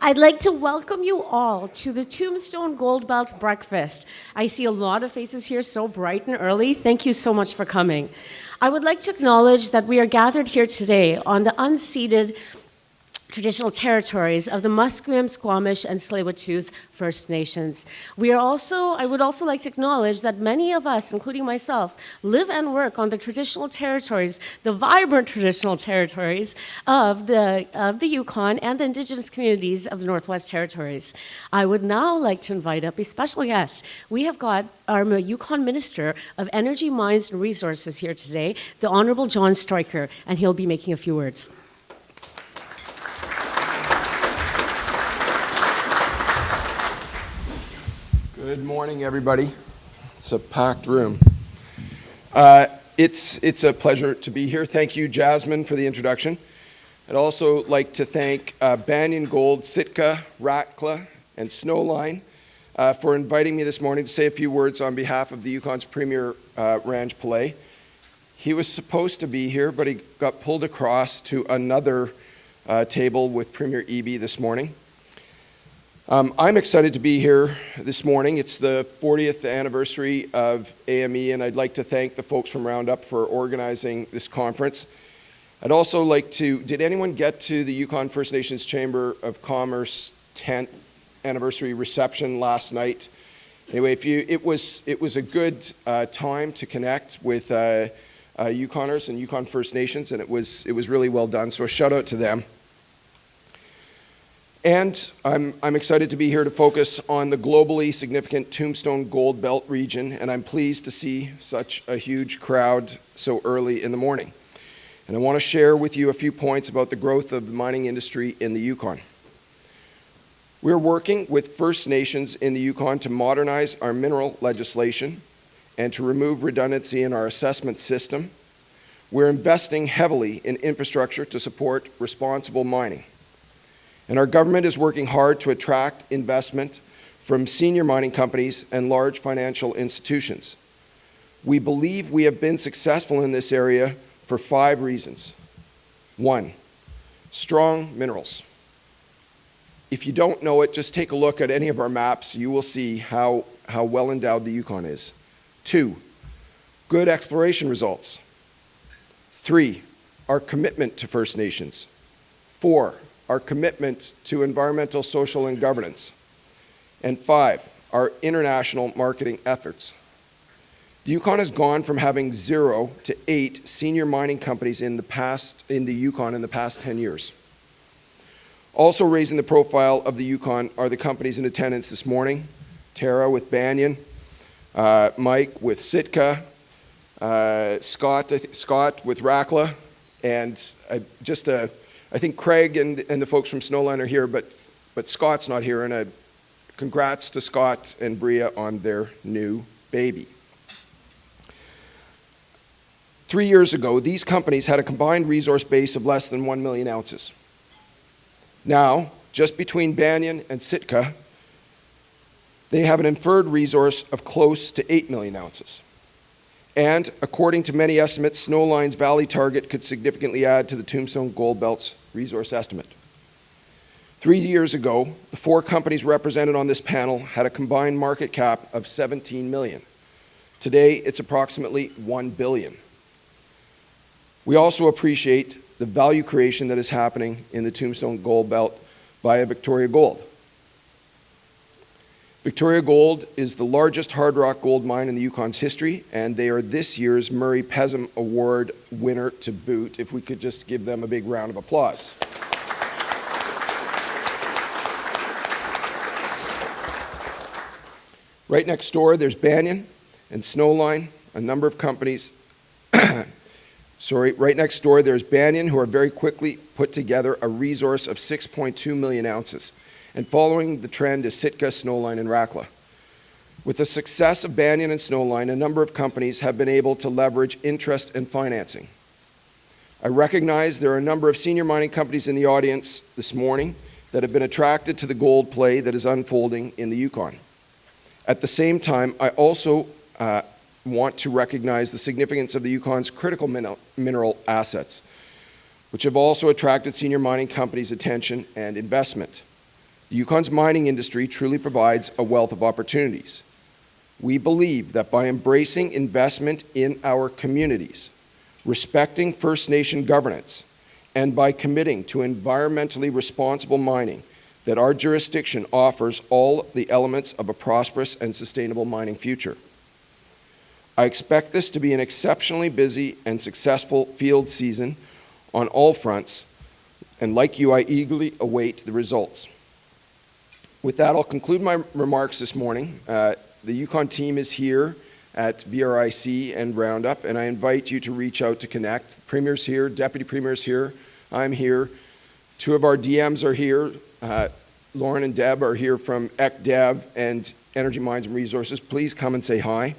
I'd like to welcome you all to the Tombstone Gold Breakfast. I see a lot of faces here so bright and early. Thank you so much for coming. I would like to acknowledge that we are gathered here today on the unceded traditional territories of the Musqueam, Squamish, and Tsleil-Waututh First Nations. I would also like to acknowledge that many of us, including myself, live and work on the traditional territories, the vibrant traditional territories of the Yukon and the Indigenous communities of the Northwest Territories. I would now like to invite up a special guest. We have got our Yukon Minister of Energy, Mines, and Resources here today, the Honorable John Streicker, and he'll be making a few words. Good morning, everybody. It's a packed room. It's a pleasure to be here. Thank you, Jasmine, for the introduction. I'd also like to thank Banyan Gold, Sitka, Rackla, and Snowline for inviting me this morning to say a few words on behalf of the Yukon's Premier, Ranj Pillay. He was supposed to be here, but he got pulled across to another table with Premier Eby this morning. I'm excited to be here this morning. It's the 40th anniversary of AME, and I'd like to thank the folks from Roundup for organizing this conference. I'd also like to, did anyone get to the Yukon First Nations Chamber of Commerce 10th anniversary reception last night? Anyway, it was a good time to connect with Yukoners and Yukon First Nations, and it was really well done, so a shout out to them. And I'm excited to be here to focus on the globally significant Tombstone Gold Belt region, and I'm pleased to see such a huge crowd so early in the morning. And I want to share with you a few points about the growth of the mining industry in the Yukon. We're working with First Nations in the Yukon to modernize our mineral legislation and to remove redundancy in our assessment system. We're investing heavily in infrastructure to support responsible mining. And our government is working hard to attract investment from senior mining companies and large financial institutions. We believe we have been successful in this area for 5 reasons. 1, strong minerals. If you don't know it, just take a look at any of our maps. You will see how well endowed the Yukon is. 2, good exploration results. 3, our commitment to First Nations. 4, our commitment to environmental, social, and governance. And 5, our international marketing efforts. The Yukon has gone from having 0 to 8 senior mining companies in the Yukon in the past 10 years. Also raising the profile of the Yukon are the companies in attendance this morning: Tara with Banyan, Mike with Sitka, Scott with Rackla, and I think Craig and the folks from Snowline are here, but Scott's not here, and congrats to Scott and Bria on their new baby. 3 years ago, these companies had a combined resource base of less than 1 million ounces. Now, just between Banyan and Sitka, they have an inferred resource of close to 8 million ounces. And according to many estimates, Snowline's Valley target could significantly add to the Tombstone Gold Belt's resource estimate. 3 years ago, the 4 companies represented on this panel had a combined market cap of 17 million. Today, it's approximately 1 billion. We also appreciate the value creation that is happening in the Tombstone Gold Belt via Victoria Gold. Victoria Gold is the largest hard rock gold mine in the Yukon's history, and they are this year's Murray Pezim Award winner to boot. If we could just give them a big round of applause. Right next door, there's Banyan and Snowline, a number of companies. Right next door, there's Banyan, who are very quickly put together a resource of 6.2 million ounces. And following the trend is Sitka, Snowline, and Rackla. With the success of Banyan and Snowline, a number of companies have been able to leverage interest and financing. I recognize there are a number of senior mining companies in the audience this morning that have been attracted to the gold play that is unfolding in the Yukon. At the same time, I also want to recognize the significance of the Yukon's critical mineral assets, which have also attracted senior mining companies' attention and investment. The Yukon's mining industry truly provides a wealth of opportunities. We believe that by embracing investment in our communities, respecting First Nation governance, and by committing to environmentally responsible mining, that our jurisdiction offers all the elements of a prosperous and sustainable mining future. I expect this to be an exceptionally busy and successful field season on all fronts, and like you, I eagerly await the results. With that, I'll conclude my remarks this morning. The Yukon team is here at VRIC and Roundup, and I invite you to reach out to connect. The Premier's here, Deputy Premier's here, I'm here. Two of our DMs are here. Lauren and Deb are here from ECDev and Energy Mines and Resources. Please come and say hi.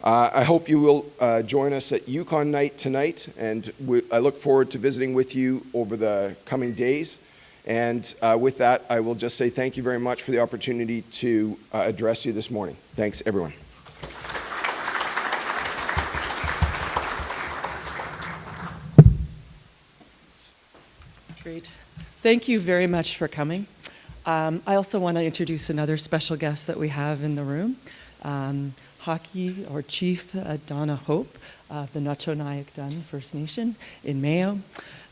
I hope you will join us at Yukon Night tonight, and I look forward to visiting with you over the coming days. And with that, I will just say thank you very much for the opportunity to address you this morning. Thanks, everyone. Great. Thank you very much for coming. I also want to introduce another special guest that we have in the room, Hockey or Chief Dawna Hope of the Na-choNyakDun First Nation in Mayo.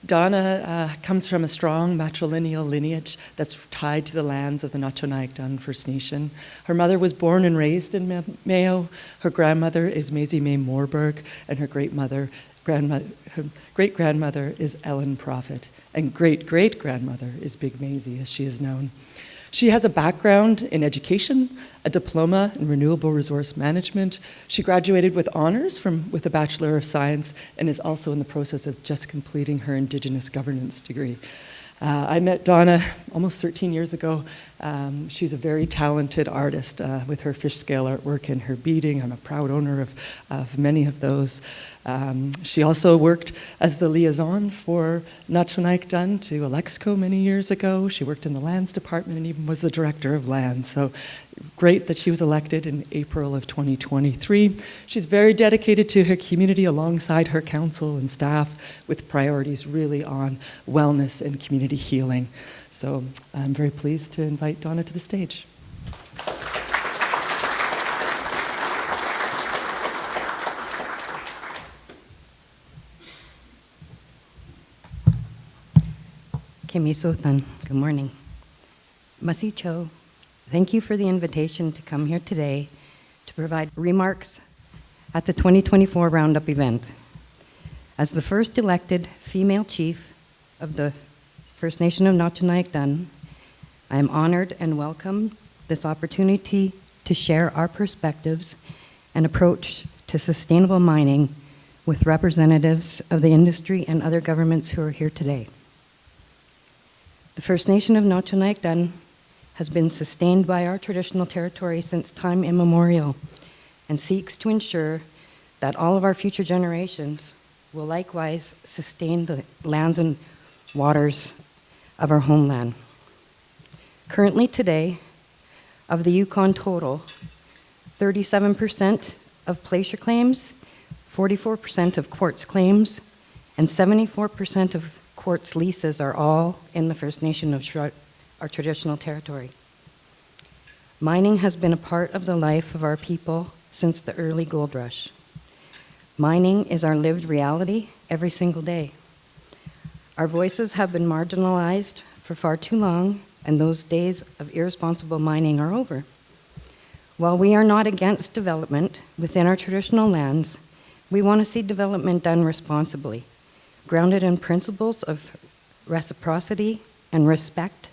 Dawna comes from a strong matrilineal lineage that's tied to the lands of the Na-choNyakDun First Nation. Her mother was born and raised in Mayo. Her grandmother is Maisie May Moorburg, and her great-grandmother is Ellen Prophet, and great-great-grandmother is Big Maisie, as she is known. She has a background in education, a diploma in renewable resource management. She graduated with honors with a Bachelor of Science and is also in the process of just completing her Indigenous governance degree. I met Dawna almost 13 years ago. She's a very talented artist with her fish scale artwork and her beading. I'm a proud owner of many of those. She also worked as the liaison for Na-choNyakDun to Alexco many years ago. She worked in the lands department and even was the director of lands. So great that she was elected in April of 2023. She's very dedicated to her community alongside her council and staff with priorities really on wellness and community healing. So I'm very pleased to invite Dawna to the stage. Kemisothan, good morning. Masicho, thank you for the invitation to come here today to provide remarks at the 2024 Roundup event. As the first elected female chief of the First Nation of Na-choNyakDun, I am honored and welcome this opportunity to share our perspectives and approach to sustainable mining with representatives of the industry and other governments who are here today. The First Nation of Na-choNyakDun has been sustained by our traditional territory since time immemorial and seeks to ensure that all of our future generations will likewise sustain the lands and waters of our homeland. Currently today, of the Yukon total, 37% of placer claims, 44% of quartz claims, and 74% of quartz leases are all in the First Nation of our traditional territory. Mining has been a part of the life of our people since the early gold rush. Mining is our lived reality every single day. Our voices have been marginalized for far too long, and those days of irresponsible mining are over. While we are not against development within our traditional lands, we want to see development done responsibly, grounded in principles of reciprocity and respect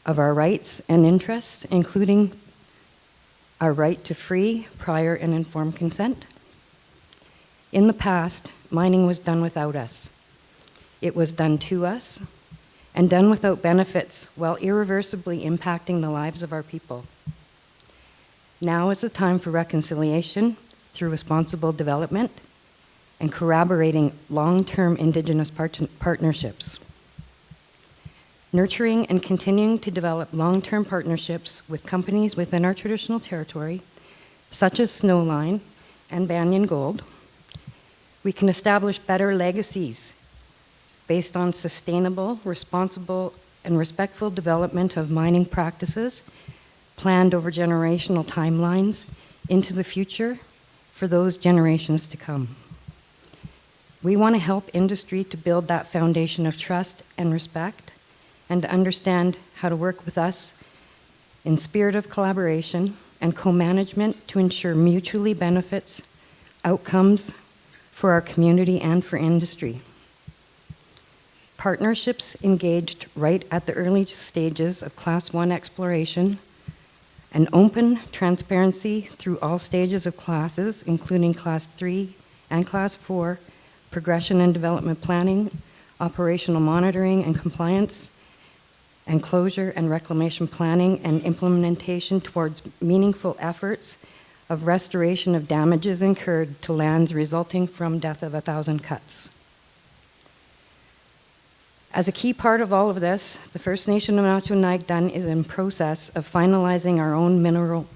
of our rights and interests, including our right to free, prior, and informed consent. In the past, mining was done without us. It was done to us and done without benefits while irreversibly impacting the lives of our people. Now is the time for reconciliation through responsible development and corroborating long-term Indigenous partnerships. Nurturing and continuing to develop long-term partnerships with companies within our traditional territory, such as Snowline and Banyan Gold, we can establish better legacies based on sustainable, responsible and respectful development of mining practices planned over generational timelines into the future for those generations to come. We want to help industry to build that foundation of trust and respect and to understand how to work with us in spirit of collaboration and co-management to ensure mutually benefits outcomes for our community and for industry. Partnerships engaged right at the early stages of Class 1 exploration, an open transparency through all stages of classes, including Class 3 and Class 4, progression and development planning, operational monitoring and compliance, and closure and reclamation planning and implementation towards meaningful efforts of restoration of damages incurred to lands resulting from death of 1,000 cuts. As a key part of all of this, the First Nation of Na-choNyakDun is in process of finalizing our own mineral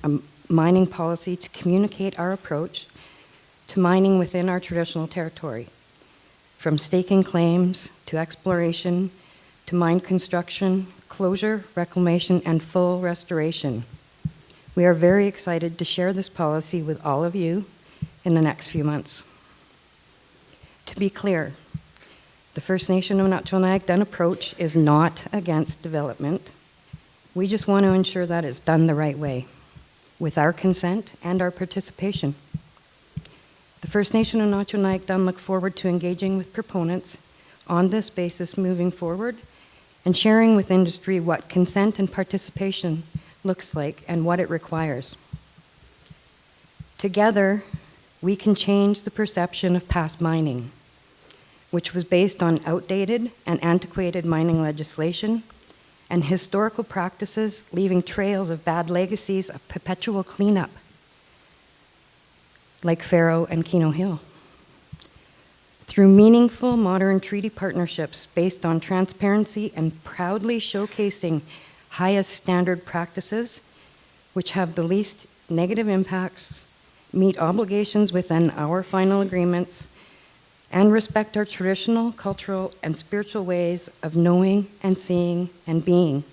mining policy to communicate our approach to mining within our traditional territory, from staking claims to exploration to mine construction, closure, reclamation, and full restoration. We are very excited to share this policy with all of you in the next few months. To be clear, the First Nation of Na-choNyakDun approach is not against development. We just want to ensure that it's done the right way, with our consent and our participation. The First Nation of Na-choNyakDun look forward to engaging with proponents on this basis moving forward and sharing with industry what consent and participation looks like and what it requires. Together, we can change the perception of past mining, which was based on outdated and antiquated mining legislation and historical practices leaving trails of bad legacies of perpetual cleanup, like Faro and Keno Hill. Through meaningful modern treaty partnerships based on transparency and proudly showcasing highest standard practices, which have the least negative impacts, meet obligations within our final agreements, and respect our traditional, cultural, and spiritual ways of knowing and seeing and being.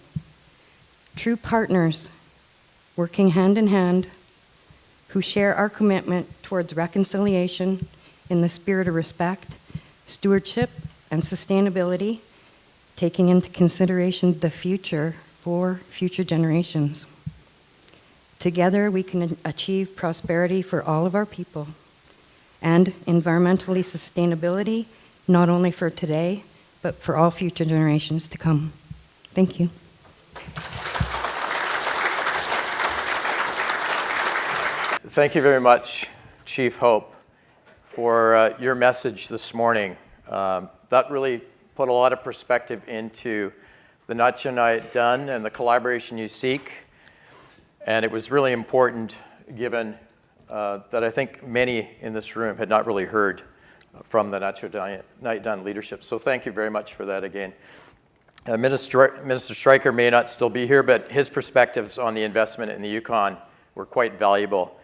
True partners working hand in hand who share our commitment towards reconciliation in the spirit of respect, stewardship, and sustainability, taking into consideration the future for future generations. Together, we can achieve prosperity for all of our people and environmentally sustainability, not only for today, but for all future generations to come. Thank you. Thank you very much, Chief Hope, for your message this morning. That really put a lot of perspective into the Na-choNyakDun and the collaboration you seek. And it was really important given that I think many in this room had not really heard from the Na-choNyakDun leadership. So thank you very much for that again. Minister Streicker may not still be here, but his perspectives on the investment in the Yukon were quite valuable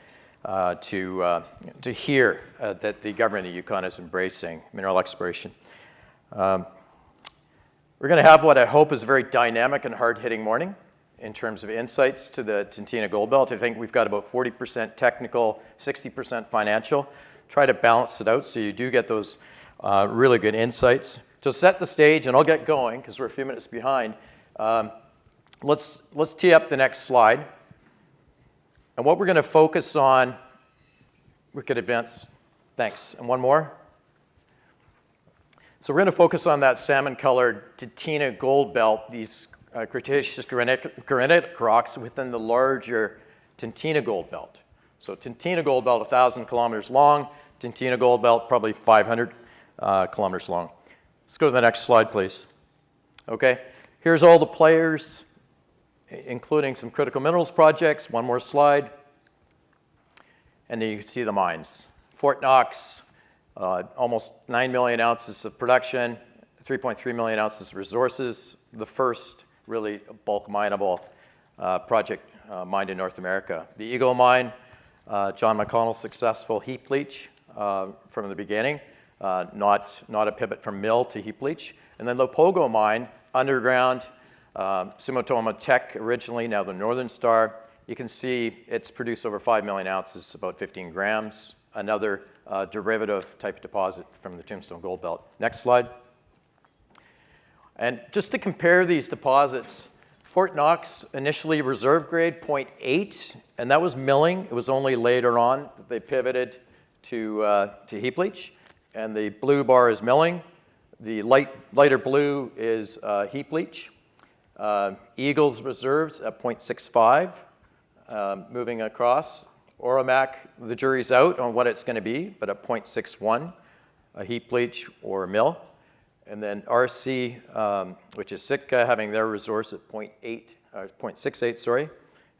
to hear that the government of Yukon is embracing mineral exploration. We're going to have what I hope is a very dynamic and hard-hitting morning in terms of insights to the Tintina Gold Belt. I think we've got about 40% technical, 60% financial. Try to balance it out so you do get those really good insights. To set the stage, and I'll get going because we're a few minutes behind, let's tee up the next slide. And what we're going to focus on, we could advance, thanks, and one more. So we're going to focus on that salmon-colored Tintina Gold Belt, these Cretaceous granitic rocks within the larger Tintina Gold Belt. So Tintina Gold Belt, 1,000 kilometers long. Tintina Gold Belt, probably 500 kilometers long. Let's go to the next slide, please. Okay, here's all the players, including some critical minerals projects. One more slide. And then you can see the mines. Fort Knox, almost 9 million ounces of production, 3.3 million ounces of resources. The first really bulk mineable project mined in North America. The Eagle mine, John McConnell's successful heap leach from the beginning, not a pivot from mill to heap leach. And then the Pogo mine, underground, Sumitomo Tech originally, now the Northern Star. You can see it's produced over 5 million ounces, about 15 grams, another derivative type deposit from the Tombstone Gold Belt. Next slide. And just to compare these deposits, Fort Knox initially reserve grade 0.8, and that was milling. It was only later on that they pivoted to heap leach. And the blue bar is milling. The lighter blue is heap leach. Eagle's reserves at 0.65, moving across. Oramac, the jury's out on what it's going to be, but at 0.61, a heap leach or a mill. And then RC, which is Sitka, having their resource at 0.68, sorry.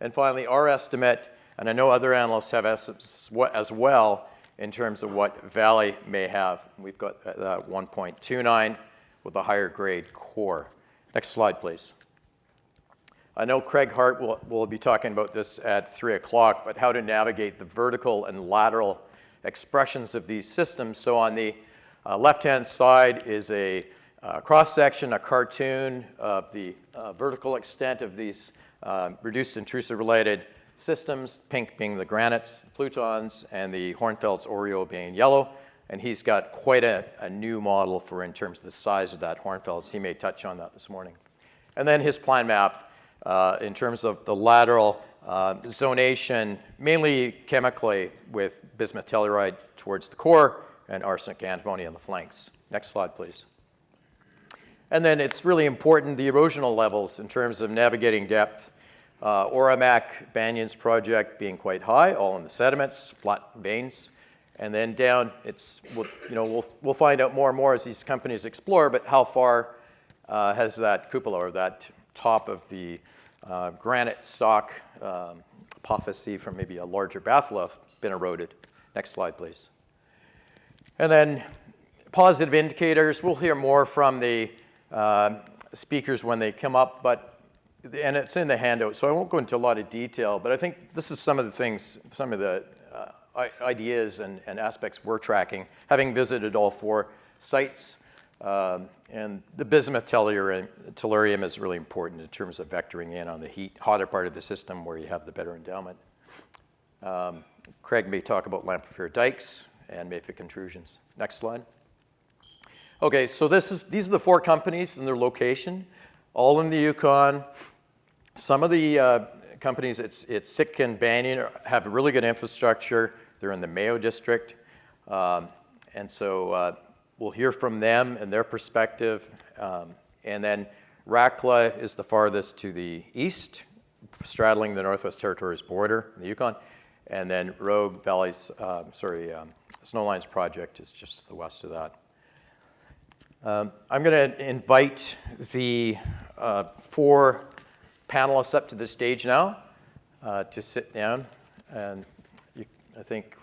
And finally, our estimate, and I know other analysts have estimates as well in terms of what Valley may have. We've got 1.29 with a higher grade core. Next slide, please. I know Craig Hart will be talking about this at 3 o'clock, but how to navigate the vertical and lateral expressions of these systems. So on the left-hand side is a cross-section, a cartoon of the vertical extent of these reduced intrusive related systems, pink being the granites, plutons, and the hornfelds Oreo being yellow. And he's got quite a new model for in terms of the size of that hornfelds. He may touch on that this morning. And then his plan map in terms of the lateral zonation, mainly chemically with bismuth telluride towards the core and arsenic antimony on the flanks. Next slide, please. And then it's really important, the erosional levels in terms of navigating depth. Oramac, Banyan's project being quite high, all in the sediments, flat veins. And then down, we'll find out more and more as these companies explore, but how far has that cupola or that top of the granite stock apophyse from maybe a larger batholith been eroded? Next slide, please. And then positive indicators, we'll hear more from the speakers when they come up, and it's in the handout, so I won't go into a lot of detail, but I think this is some of the things, some of the ideas and aspects we're tracking, having visited all 4 sites. And the bismuth tellurium is really important in terms of vectoring in on the hotter part of the system where you have the better endowment. Craig may talk about Lamprey dikes and mafic intrusions. Next slide. Okay, so these are the 4 companies and their location, all in the Yukon. Some of the companies, it's Sitka and Banyan, have really good infrastructure. They're in the Mayo district. And so we'll hear from them and their perspective. And then Rackla is the farthest to the east, straddling the Northwest Territories border in the Yukon. And then Rogue Valley's, Snowline's project is just to the west of that. I'm going to invite the 4 panelists up to the stage now to sit down. And I think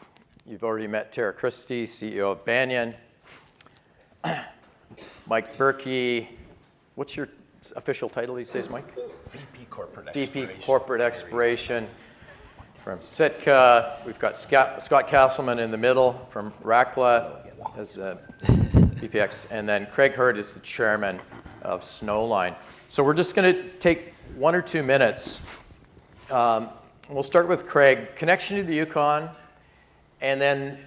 you've already met Tara Christie, CEO of Banyan. Mike Burke, what's your official title these days, Mike? VP Corporate Exploration. VP Corporate Exploration from Sitka. We've got Scott Casselman in the middle from Rackla as VPX, and then Craig Hart is the chairman of Snowline. So we're just going to take 1 or 2 minutes. We'll start with Craig, connection to the Yukon, and then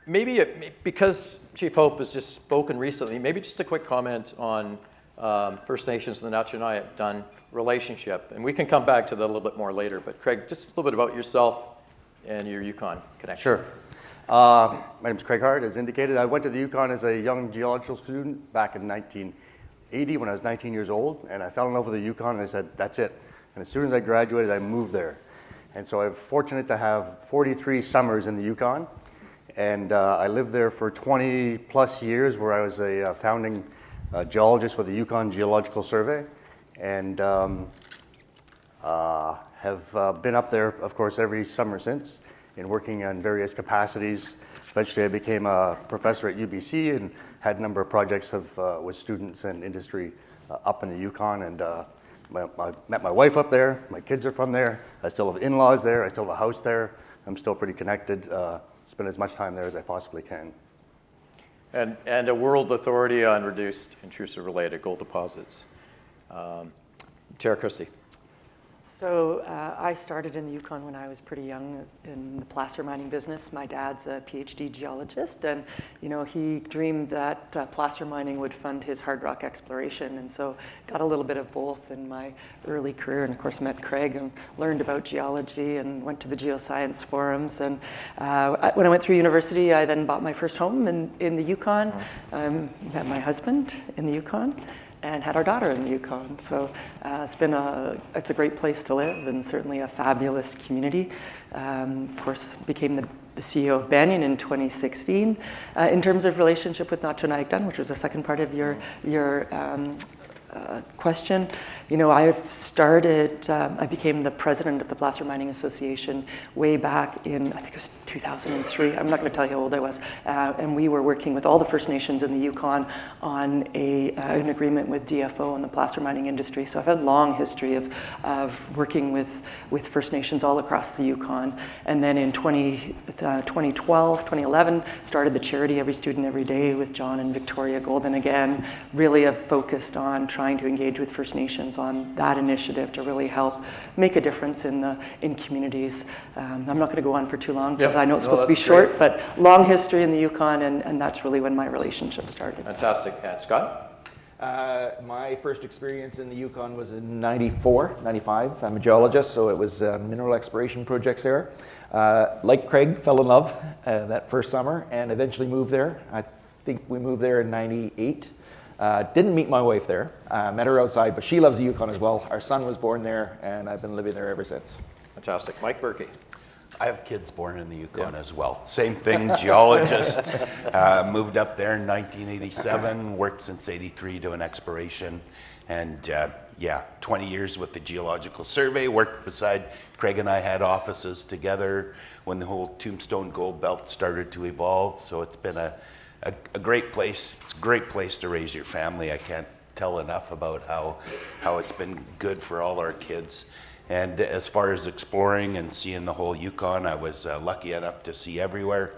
maybe because Chief Hope has just spoken recently, maybe just a quick comment on First Nations and the Na-choNyakDun relationship. And we can come back to that a little bit more later. But Craig, just a little bit about yourself and your Yukon connection. Sure. My name is Craig Hart, as indicated. I went to the Yukon as a young geological student back in 1980 when I was 19 years old. And I fell in love with the Yukon and I said, that's it. And as soon as I graduated, I moved there. And so I'm fortunate to have 43 summers in the Yukon. And I lived there for 20 plus years where I was a founding geologist with the Yukon Geological Survey. And have been up there, of course, every summer since in working on various capacities. Eventually I became a professor at UBC and had a number of projects with students and industry up in the Yukon. And I met my wife up there. My kids are from there. I still have in-laws there. I still have a house there. I'm still pretty connected. Spend as much time there as I possibly can. And a world authority on reduced intrusive related gold deposits. Tara Christie. So I started in the Yukon when I was pretty young in the placer mining business. My dad's a PhD geologist, and he dreamed that placer mining would fund his hard rock exploration, and so got a little bit of both in my early career. And of course met Craig and learned about geology and went to the geoscience forums. And when I went through university, I then bought my first home in the Yukon. Met my husband in the Yukon, and had our daughter in the Yukon. So it's a great place to live, and certainly a fabulous community. Of course, became the CEO of Banyan in 2016. In terms of relationship with Na-choNyakDun, which was the second part of your question, I became the president of the Placer Mining Association way back in, I think it was 2003. I'm not going to tell you how old I was. And we were working with all the First Nations in the Yukon on an agreement with DFO in the placer mining industry. So I've had a long history of working with First Nations all across the Yukon. And then in 2011, started the charity Every Student Every Day with John and Victoria Gold. And again, really have focused on trying to engage with First Nations on that initiative to really help make a difference in communities. I'm not going to go on for too long because I know it's supposed to be short, but long history in the Yukon, and that's really when my relationship started. Fantastic. And Scott? My first experience in the Yukon was in 94, 95. I'm a geologist, so it was mineral exploration projects there. Like Craig, fell in love that first summer and eventually moved there. I think we moved there in 98. Didn't meet my wife there, met her outside, but she loves the Yukon as well. Our son was born there, and I've been living there ever since. Fantastic. Mike Burke. I have kids born in the Yukon as well. Same thing, geologist. Moved up there in 1987, worked since 83 doing exploration. And 20 years with the Geological Survey, worked beside Craig, and I had offices together when the whole Tombstone Gold Belt started to evolve. So it's been a great place. It's a great place to raise your family. I can't tell enough about how it's been good for all our kids. And as far as exploring and seeing the whole Yukon, I was lucky enough to see everywhere.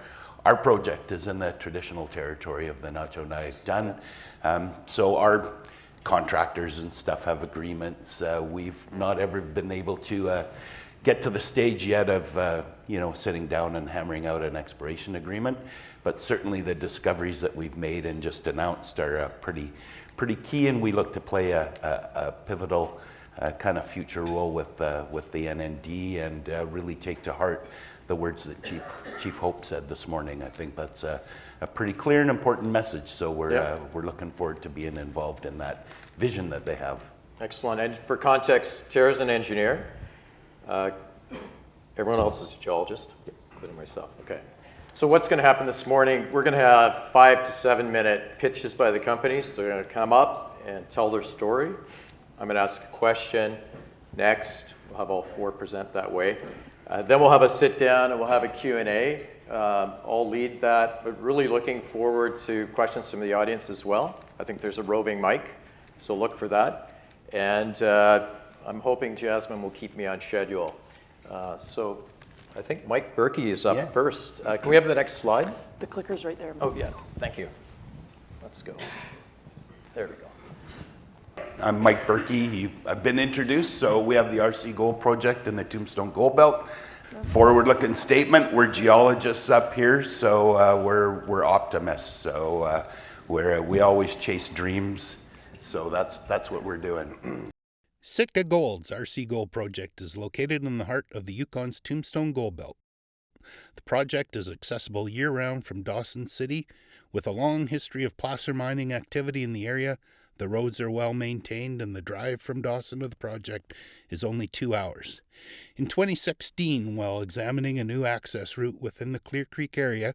Our project is in the traditional territory of the Na-choNyakDun. So our contractors and stuff have agreements. We've not ever been able to get to the stage yet of sitting down and hammering out an exploration agreement. But certainly the discoveries that we've made and just announced are pretty key, and we look to play a pivotal kind of future role with the NND and really take to heart the words that Chief Hope said this morning. I think that's a pretty clear and important message. So we're looking forward to being involved in that vision that they have. Excellent. And for context, Tara's an engineer. Everyone else is a geologist, including myself. Okay. So what's going to happen this morning? We're going to have 5 to 7 minute pitches by the companies. They're going to come up and tell their story. I'm going to ask a question. Next, we'll have all four present that way. Then we'll have a sit down and we'll have a Q&A. I'll lead that, but really looking forward to questions from the audience as well. I think there's a roving mic, so look for that. And I'm hoping Jasmine will keep me on schedule. So I think Mike Burke is up first. Can we have the next slide? The clicker's right there. Oh, yeah. Thank you. Let's go. There we go. I'm Mike Burke. I've been introduced. So we have the RC Gold Project in the Tombstone Gold Belt. Forward-looking statement. We're geologists up here, so we're optimists. So we always chase dreams. So that's what we're doing. Sitka Gold's RC Gold Project is located in the heart of the Yukon's Tombstone Gold Belt. The project is accessible year-round from Dawson City. With a long history of placer mining activity in the area, the roads are well maintained and the drive from Dawson to the project is only 2 hours. In 2016, while examining a new access route within the Clear Creek area,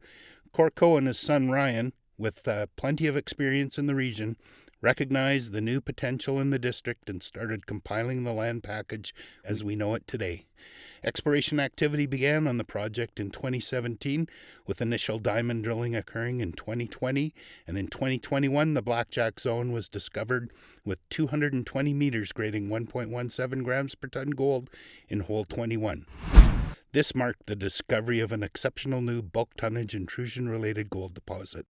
Corco and his son Ryan, with plenty of experience in the region, recognized the new potential in the district and started compiling the land package as we know it today. Exploration activity began on the project in 2017, with initial diamond drilling occurring in 2020, and in 2021 the Blackjack Zone was discovered with 220 meters grading 1.17 grams per ton gold in hole 21. This marked the discovery of an exceptional new bulk tonnage intrusion-related gold deposit.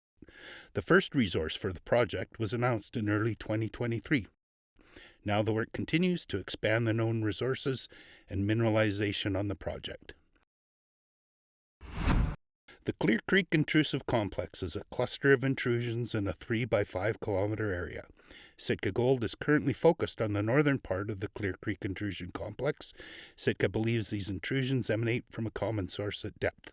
The first resource for the project was announced in early 2023. Now the work continues to expand the known resources and mineralization on the project. The Clear Creek Intrusive Complex is a cluster of intrusions in a 3 by 5 kilometer area. Sitka Gold is currently focused on the northern part of the Clear Creek Intrusion Complex. Sitka believes these intrusions emanate from a common source at depth.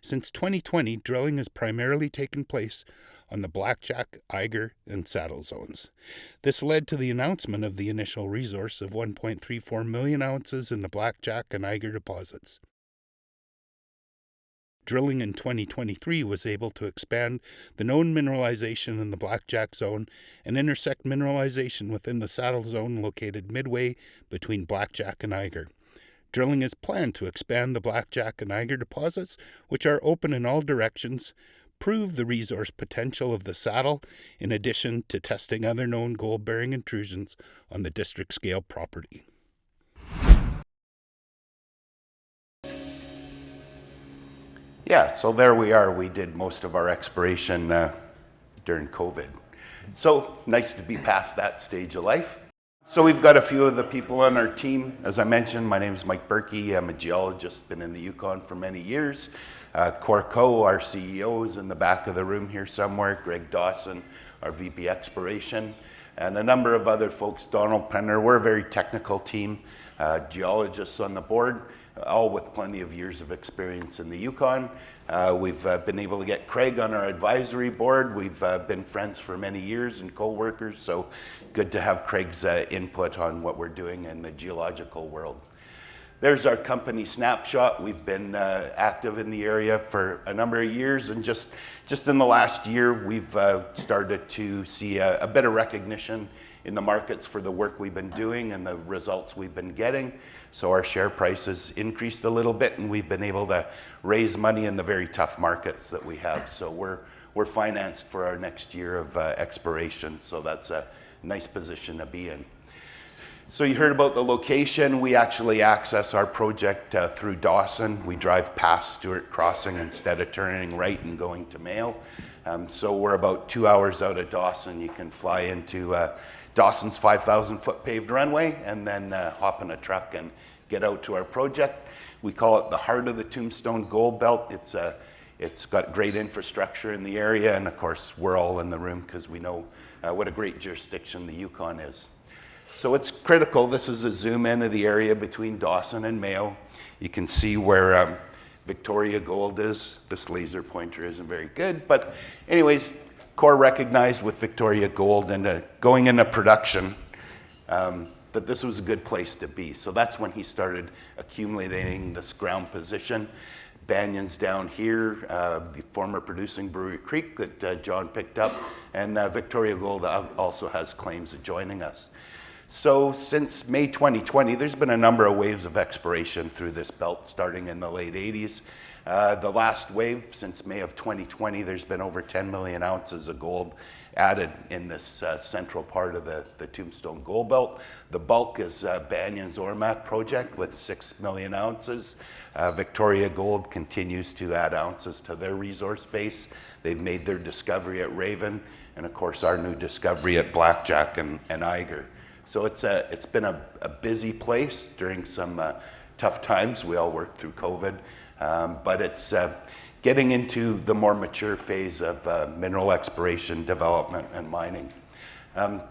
Since 2020, drilling has primarily taken place on the Blackjack, Eiger, and Saddle zones. This led to the announcement of the initial resource of 1.34 million ounces in the Blackjack and Eiger deposits. Drilling in 2023 was able to expand the known mineralization in the Blackjack zone and intersect mineralization within the Saddle zone located midway between Blackjack and Eiger. Drilling is planned to expand the Blackjack and Eiger deposits, which are open in all directions, prove the resource potential of the Saddle, in addition to testing other known gold-bearing intrusions on the district-scale property. Yeah, so there we are. We did most of our exploration during COVID. So nice to be past that stage of life. So we've got a few of the people on our team. As I mentioned, my name is Mike Burke. I'm a geologist, been in the Yukon for many years. Corco, our CEO, is in the back of the room here somewhere. Greg Dawson, our VP Exploration, and a number of other folks. Donald Penner. We're a very technical team, geologists on the board, all with plenty of years of experience in the Yukon. We've been able to get Craig on our advisory board. We've been friends for many years and co-workers, so good to have Craig's input on what we're doing in the geological world. There's our company snapshot. We've been active in the area for a number of years, and just in the last year, we've started to see a bit of recognition in the markets for the work we've been doing and the results we've been getting. So our share price has increased a little bit, and we've been able to raise money in the very tough markets that we have. So we're financed for our next year of exploration. So that's a nice position to be in. So you heard about the location. We actually access our project through Dawson. We drive past Stewart Crossing instead of turning right and going to Mayo. So we're about 2 hours out of Dawson. You can fly into Dawson's 5,000-foot paved runway and then hop in a truck and get out to our project. We call it the heart of the Tombstone Gold Belt. It's got great infrastructure in the area, and of course we're all in the room because we know what a great jurisdiction the Yukon is. So it's critical. This is a zoom in of the area between Dawson and Mayo. You can see where Victoria Gold is. This laser pointer isn't very good, but anyways, Core recognized with Victoria Gold and going into production that this was a good place to be. So that's when he started accumulating this ground position. Banyan's down here, the former producing Brewery Creek that John picked up, and Victoria Gold also has claims adjoining us. So since May 2020, there's been a number of waves of exploration through this belt starting in the late 80s. The last wave, since May of 2020, there's been over 10 million ounces of gold added in this central part of the Tombstone Gold Belt. The bulk is Banyan's Ormac project with 6 million ounces. Victoria Gold continues to add ounces to their resource base. They've made their discovery at Raven, and of course our new discovery at Blackjack and Eiger. So it's been a busy place during some tough times. We all worked through COVID, but it's getting into the more mature phase of mineral exploration, development, and mining.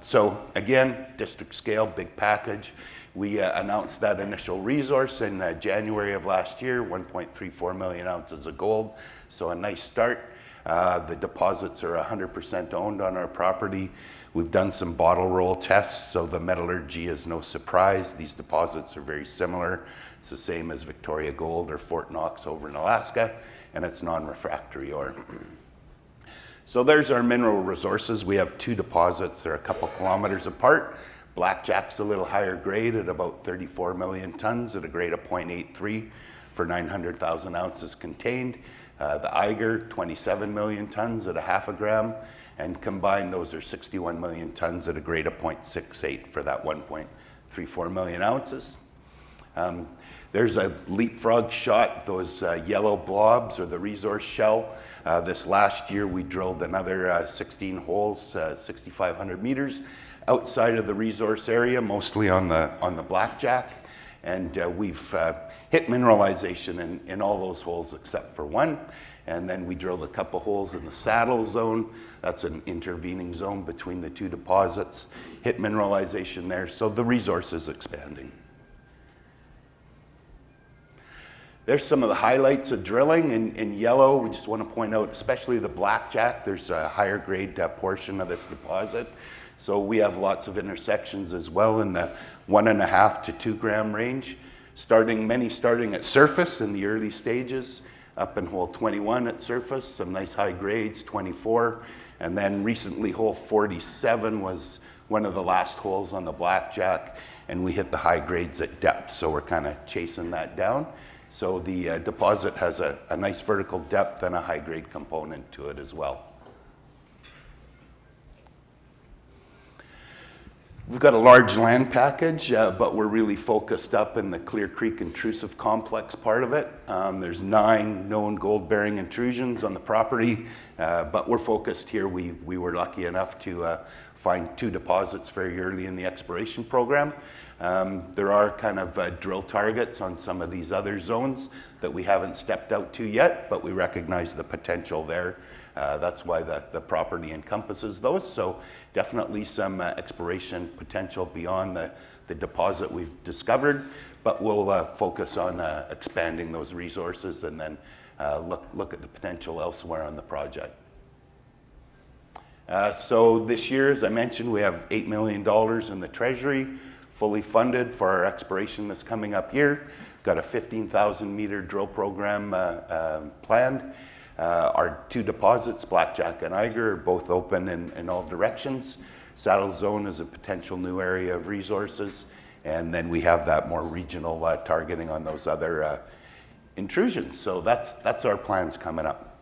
So again, district scale, big package. We announced that initial resource in January of last year, 1.34 million ounces of gold. So a nice start. The deposits are 100% owned on our property. We've done some bottle roll tests, so the metallurgy is no surprise. These deposits are very similar. It's the same as Victoria Gold or Fort Knox over in Alaska, and it's non-refractory ore. So there's our mineral resources. We have two deposits. They're a couple kilometers apart. Blackjack's a little higher grade at about 34 million tons at a grade of 0.83 for 900,000 ounces contained. The Eiger, 27 million tons at a half a gram. And combined, those are 61 million tons at a grade of 0.68 for that 1.34 million ounces. There's a leapfrog shot. Those yellow blobs are the resource shell. This last year, we drilled another 16 holes, 6,500 meters outside of the resource area, mostly on the Blackjack. And we've hit mineralization in all those holes except for one. And then we drilled a couple holes in the Saddle Zone. That's an intervening zone between the two deposits. Hit mineralization there, so the resource is expanding. There's some of the highlights of drilling in yellow. We just want to point out, especially the Blackjack, there's a higher grade portion of this deposit. So we have lots of intersections as well in the 1.5 to 2 gram range. Many starting at surface in the early stages, up in hole 21 at surface, some nice high grades, 24. And then recently hole 47 was one of the last holes on the Blackjack, and we hit the high grades at depth. So we're kind of chasing that down. So the deposit has a nice vertical depth and a high grade component to it as well. We've got a large land package, but we're really focused up in the Clear Creek intrusive complex part of it. There's 9 known gold-bearing intrusions on the property, but we're focused here. We were lucky enough to find 2 deposits very early in the exploration program. There are kind of drill targets on some of these other zones that we haven't stepped out to yet, but we recognize the potential there. That's why the property encompasses those. So definitely some exploration potential beyond the deposit we've discovered, but we'll focus on expanding those resources and then look at the potential elsewhere on the project. So this year, as I mentioned, we have $8 million in the treasury, fully funded for our exploration that's coming up here. Got a 15,000 meter drill program planned. Our 2 deposits, Blackjack and Eiger, are both open in all directions. Saddle Zone is a potential new area of resources. And then we have that more regional targeting on those other intrusions. So that's our plans coming up.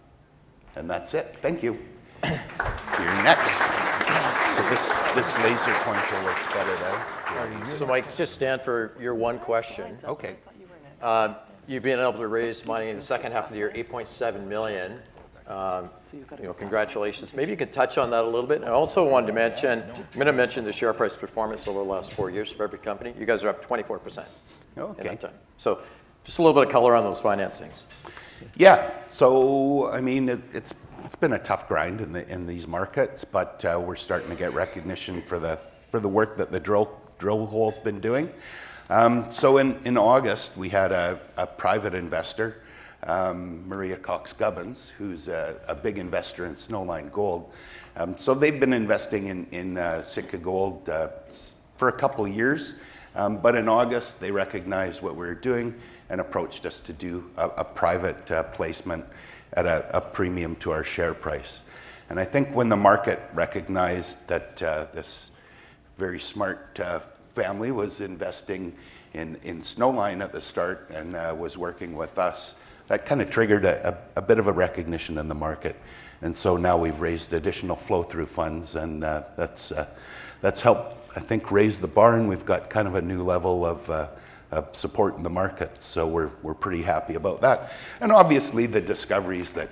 And that's it. Thank you. You're next. So this laser pointer works better there. So Mike, just stand for your one question. Okay. You've been able to raise money in the second half of the year, $8.7 million. Congratulations. Maybe you could touch on that a little bit. And I also wanted to mention, I'm going to mention the share price performance over the last 4 years for every company. You guys are up 24% in that time. So just a little bit of color on those financings. Yeah. So I mean, it's been a tough grind in these markets, but we're starting to get recognition for the work that the drill hole's been doing. So in August, we had a private investor, Maria Cox-Gubbins, who's a big investor in Snowline Gold. So they've been investing in Sitka Gold for a couple of years, but in August, they recognized what we were doing and approached us to do a private placement at a premium to our share price. And I think when the market recognized that this very smart family was investing in Snowline at the start and was working with us, that kind of triggered a bit of a recognition in the market. And so now we've raised additional flow-through funds, and that's helped, I think, raise the bar, and we've got kind of a new level of support in the market. So we're pretty happy about that. And obviously the discoveries that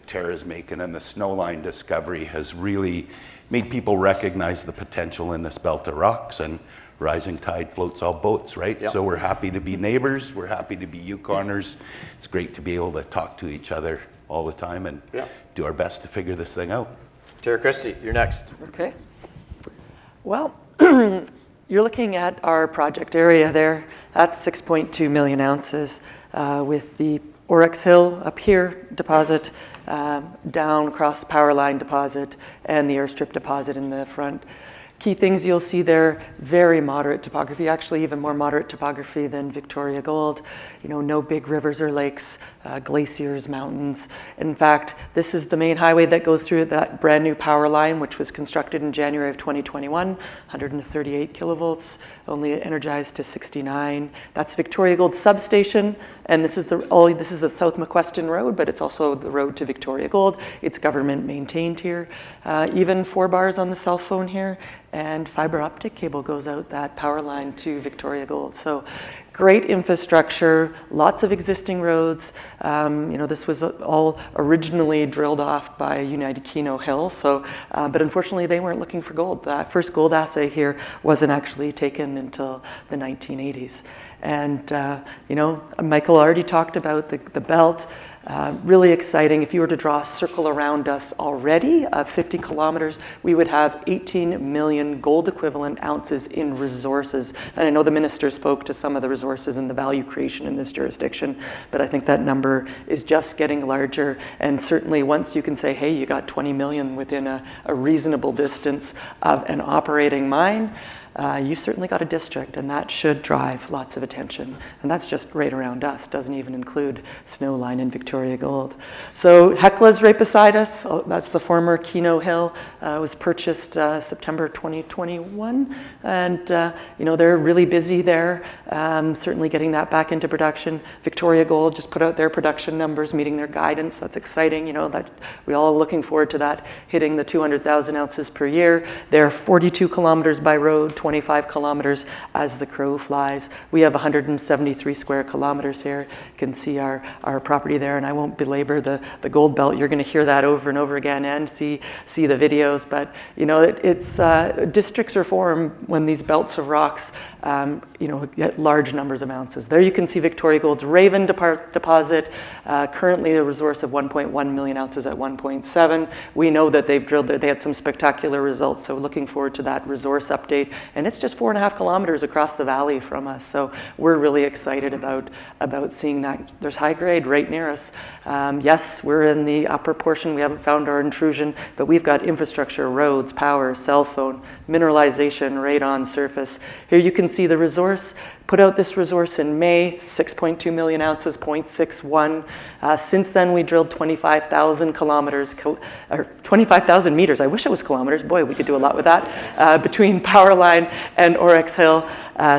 Tara's making and the Snowline discovery has really made people recognize the potential in this belt of rocks, and rising tide floats all boats, right? Yep. So we're happy to be neighbors. We're happy to be Yukoners. It's great to be able to talk to each other all the time and do our best to figure this thing out. Tara Christie, you're next. Okay. Well, you're looking at our project area there. That's 6.2 million ounces with the Oryx Hill up here deposit, down across the power line deposit, and the airstrip deposit in the front. Key things you'll see there, very moderate topography, actually even more moderate topography than Victoria Gold. You know, no big rivers or lakes, glaciers, mountains. In fact, this is the main highway that goes through that brand new power line, which was constructed in January of 2021, 138 kilovolts, only energized to 69. That's Victoria Gold substation, and this is the South McQuestion Road, but it's also the road to Victoria Gold. It's government maintained here. Even 4 bars on the cell phone here, and fiber optic cable goes out that power line to Victoria Gold. So great infrastructure, lots of existing roads. This was all originally drilled off by United Keno Hill, but unfortunately they weren't looking for gold. That first gold assay here wasn't actually taken until the 1980s. And, Michael already talked about the belt. Really exciting. If you were to draw a circle around us already of 50 kilometers, we would have 18 million gold equivalent ounces in resources. And I know the minister spoke to some of the resources and the value creation in this jurisdiction, but I think that number is just getting larger. And certainly once you can say, hey, you got 20 million within a reasonable distance of an operating mine, you've certainly got a district, and that should drive lots of attention. And that's just right around us, doesn't even include Snowline and Victoria Gold. So Hecla's right beside us. That's the former Keno Hill. Was purchased September 2021. And, they're really busy there, certainly getting that back into production. Victoria Gold just put out their production numbers, meeting their guidance. That's exciting, that we all are looking forward to that, hitting the 200,000 ounces per year. They're 42 kilometers by road, 25 kilometers as the crow flies. We have 173 square kilometers here. You can see our property there, and I won't belabor the gold belt. You're going to hear that over and over again and see the videos. But it's districts are formed when these belts of rocks get large numbers of ounces. There you can see Victoria Gold's Raven deposit. Currently a resource of 1.1 million ounces at 1.7. We know that they've drilled there. They had some spectacular results, so looking forward to that resource update. And it's just 4.5 kilometers across the valley from us. So we're really excited about seeing that. There's high grade right near us. Yes, we're in the upper portion. We haven't found our intrusion, but we've got infrastructure, roads, power, cell phone, mineralization right on surface. Here you can see the resource. Put out this resource in May, 6.2 million ounces, 0.61. Since then, we drilled 25,000 kilometers, or 25,000 meters. I wish it was kilometers. Boy, we could do a lot with that, between Powerline and Oryx Hill.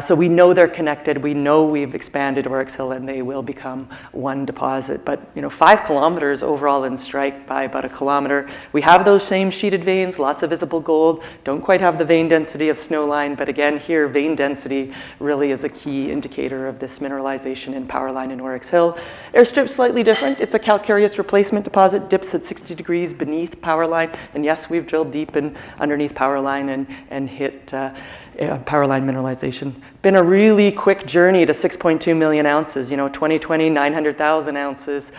So we know they're connected. We know we've expanded Oryx Hill, and they will become one deposit. But 5 kilometers overall in strike by about a kilometer. We have those same sheeted veins, lots of visible gold. Don't quite have the vein density of Snowline, but again, here vein density really is a key indicator of this mineralization in Powerline and Oryx Hill. Airstrip slightly different. It's a calcareous replacement deposit, dips at 60 degrees beneath Powerline. And yes, we've drilled deep underneath Powerline and hit Powerline mineralization. Been a really quick journey to 6.2 million ounces. 2020, 900,000 ounces,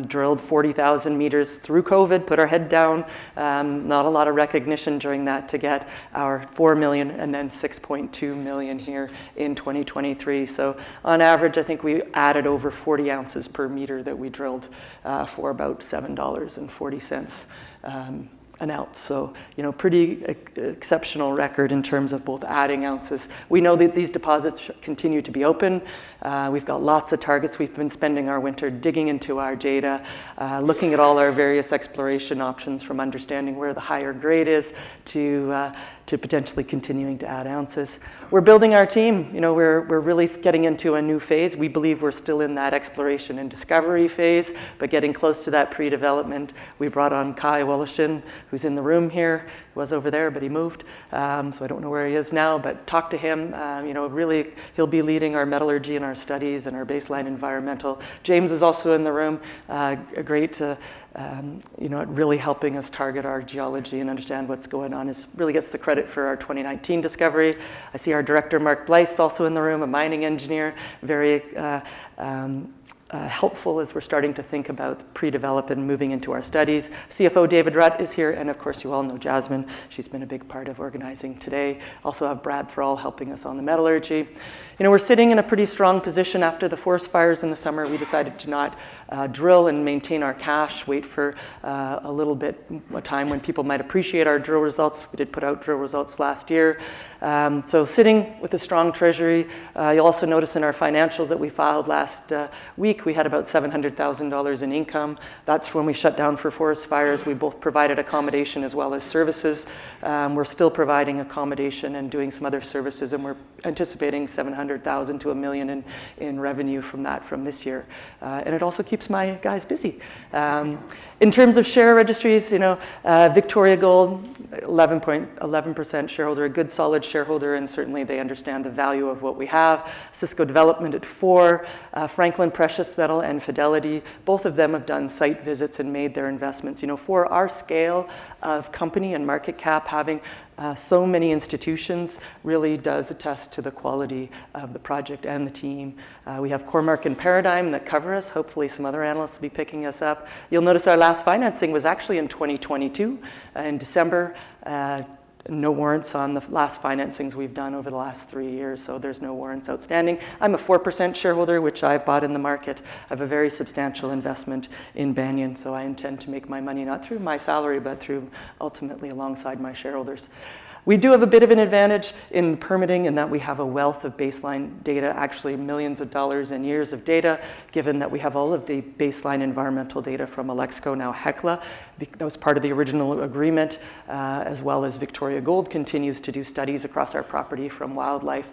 drilled 40,000 meters through COVID, put our head down. Not a lot of recognition during that to get our 4 million and then 6.2 million here in 2023. So on average, I think we added over 40 ounces per meter that we drilled for about $7.40 an ounce. So, pretty exceptional record in terms of both adding ounces. We know that these deposits continue to be open. We've got lots of targets. We've been spending our winter digging into our data, looking at all our various exploration options, from understanding where the higher grade is to potentially continuing to add ounces. We're building our team. We're really getting into a new phase. We believe we're still in that exploration and discovery phase, but getting close to that pre-development. We brought on Kai Woloshin, who's in the room here. He was over there, but he moved, so I don't know where he is now, but talk to him. Really, he'll be leading our metallurgy and our studies and our baseline environmental. James is also in the room, great to, really helping us target our geology and understand what's going on. Really gets the credit for our 2019 discovery. I see our director, Mark Blyce, also in the room, a mining engineer, very helpful as we're starting to think about pre-development and moving into our studies. CFO David Rutt is here, and of course you all know Jasmine. She's been a big part of organizing today. Also have Brad Thrall helping us on the metallurgy. We're sitting in a pretty strong position after the forest fires in the summer. We decided to not drill and maintain our cash, wait for a little bit a time when people might appreciate our drill results. We did put out drill results last year. So sitting with a strong treasury. You'll also notice in our financials that we filed last week, peak, we had about $700,000 in income. That's when we shut down for forest fires. We both provided accommodation as well as services. We're still providing accommodation and doing some other services, and we're anticipating $700,000 to $1 million in revenue from that from this year. And it also keeps my guys busy. In terms of share registries, Victoria Gold, 11% shareholder, a good solid shareholder, and certainly they understand the value of what we have. Cisco Development at 4, Franklin Precious Metal and Fidelity, both of them have done site visits and made their investments. For our scale of company and market cap, having so many institutions really does attest to the quality of the project and the team. We have Cormark and Paradigm that cover us. Hopefully some other analysts will be picking us up. You'll notice our last financing was actually in 2022, in December. No warrants on the last financings we've done over the last 3 years, so there's no warrants outstanding. I'm a 4% shareholder, which I've bought in the market. I have a very substantial investment in Banyan, so I intend to make my money not through my salary, but through ultimately alongside my shareholders. We do have a bit of an advantage in permitting in that we have a wealth of baseline data, actually millions of dollars and years of data, given that we have all of the baseline environmental data from Alexco, now Hecla. That was part of the original agreement, as well as Victoria Gold continues to do studies across our property from wildlife.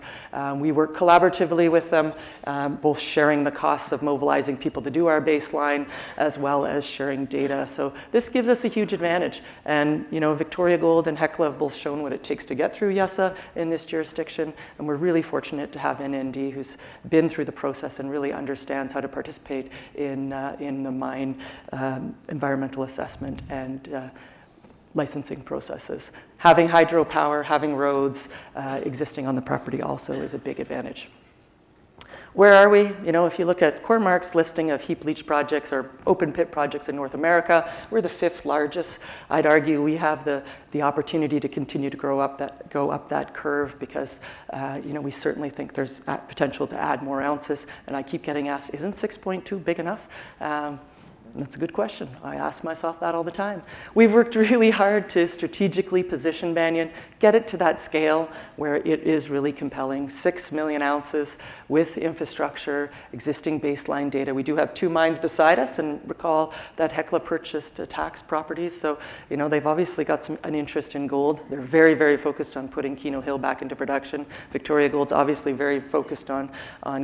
We work collaboratively with them, both sharing the costs of mobilizing people to do our baseline, as well as sharing data. So this gives us a huge advantage. And Victoria Gold and Hecla have both shown what it takes to get through YESA in this jurisdiction, and we're really fortunate to have NND who's been through the process and really understands how to participate in the mine environmental assessment and licensing processes. Having hydropower, having roads existing on the property also is a big advantage. Where are we? If you look at Cormark's listing of heap leach projects or open pit projects in North America, we're the 5th largest. I'd argue we have the opportunity to continue to go up that curve because we certainly think there's potential to add more ounces. And I keep getting asked, isn't 6.2 big enough? That's a good question. I ask myself that all the time. We've worked really hard to strategically position Banyan, get it to that scale where it is really compelling. 6 million ounces with infrastructure, existing baseline data. We do have 2 mines beside us, and recall that Hecla purchased tax properties. So, they've obviously got an interest in gold. They're very, very focused on putting Keno Hill back into production. Victoria Gold's obviously very focused on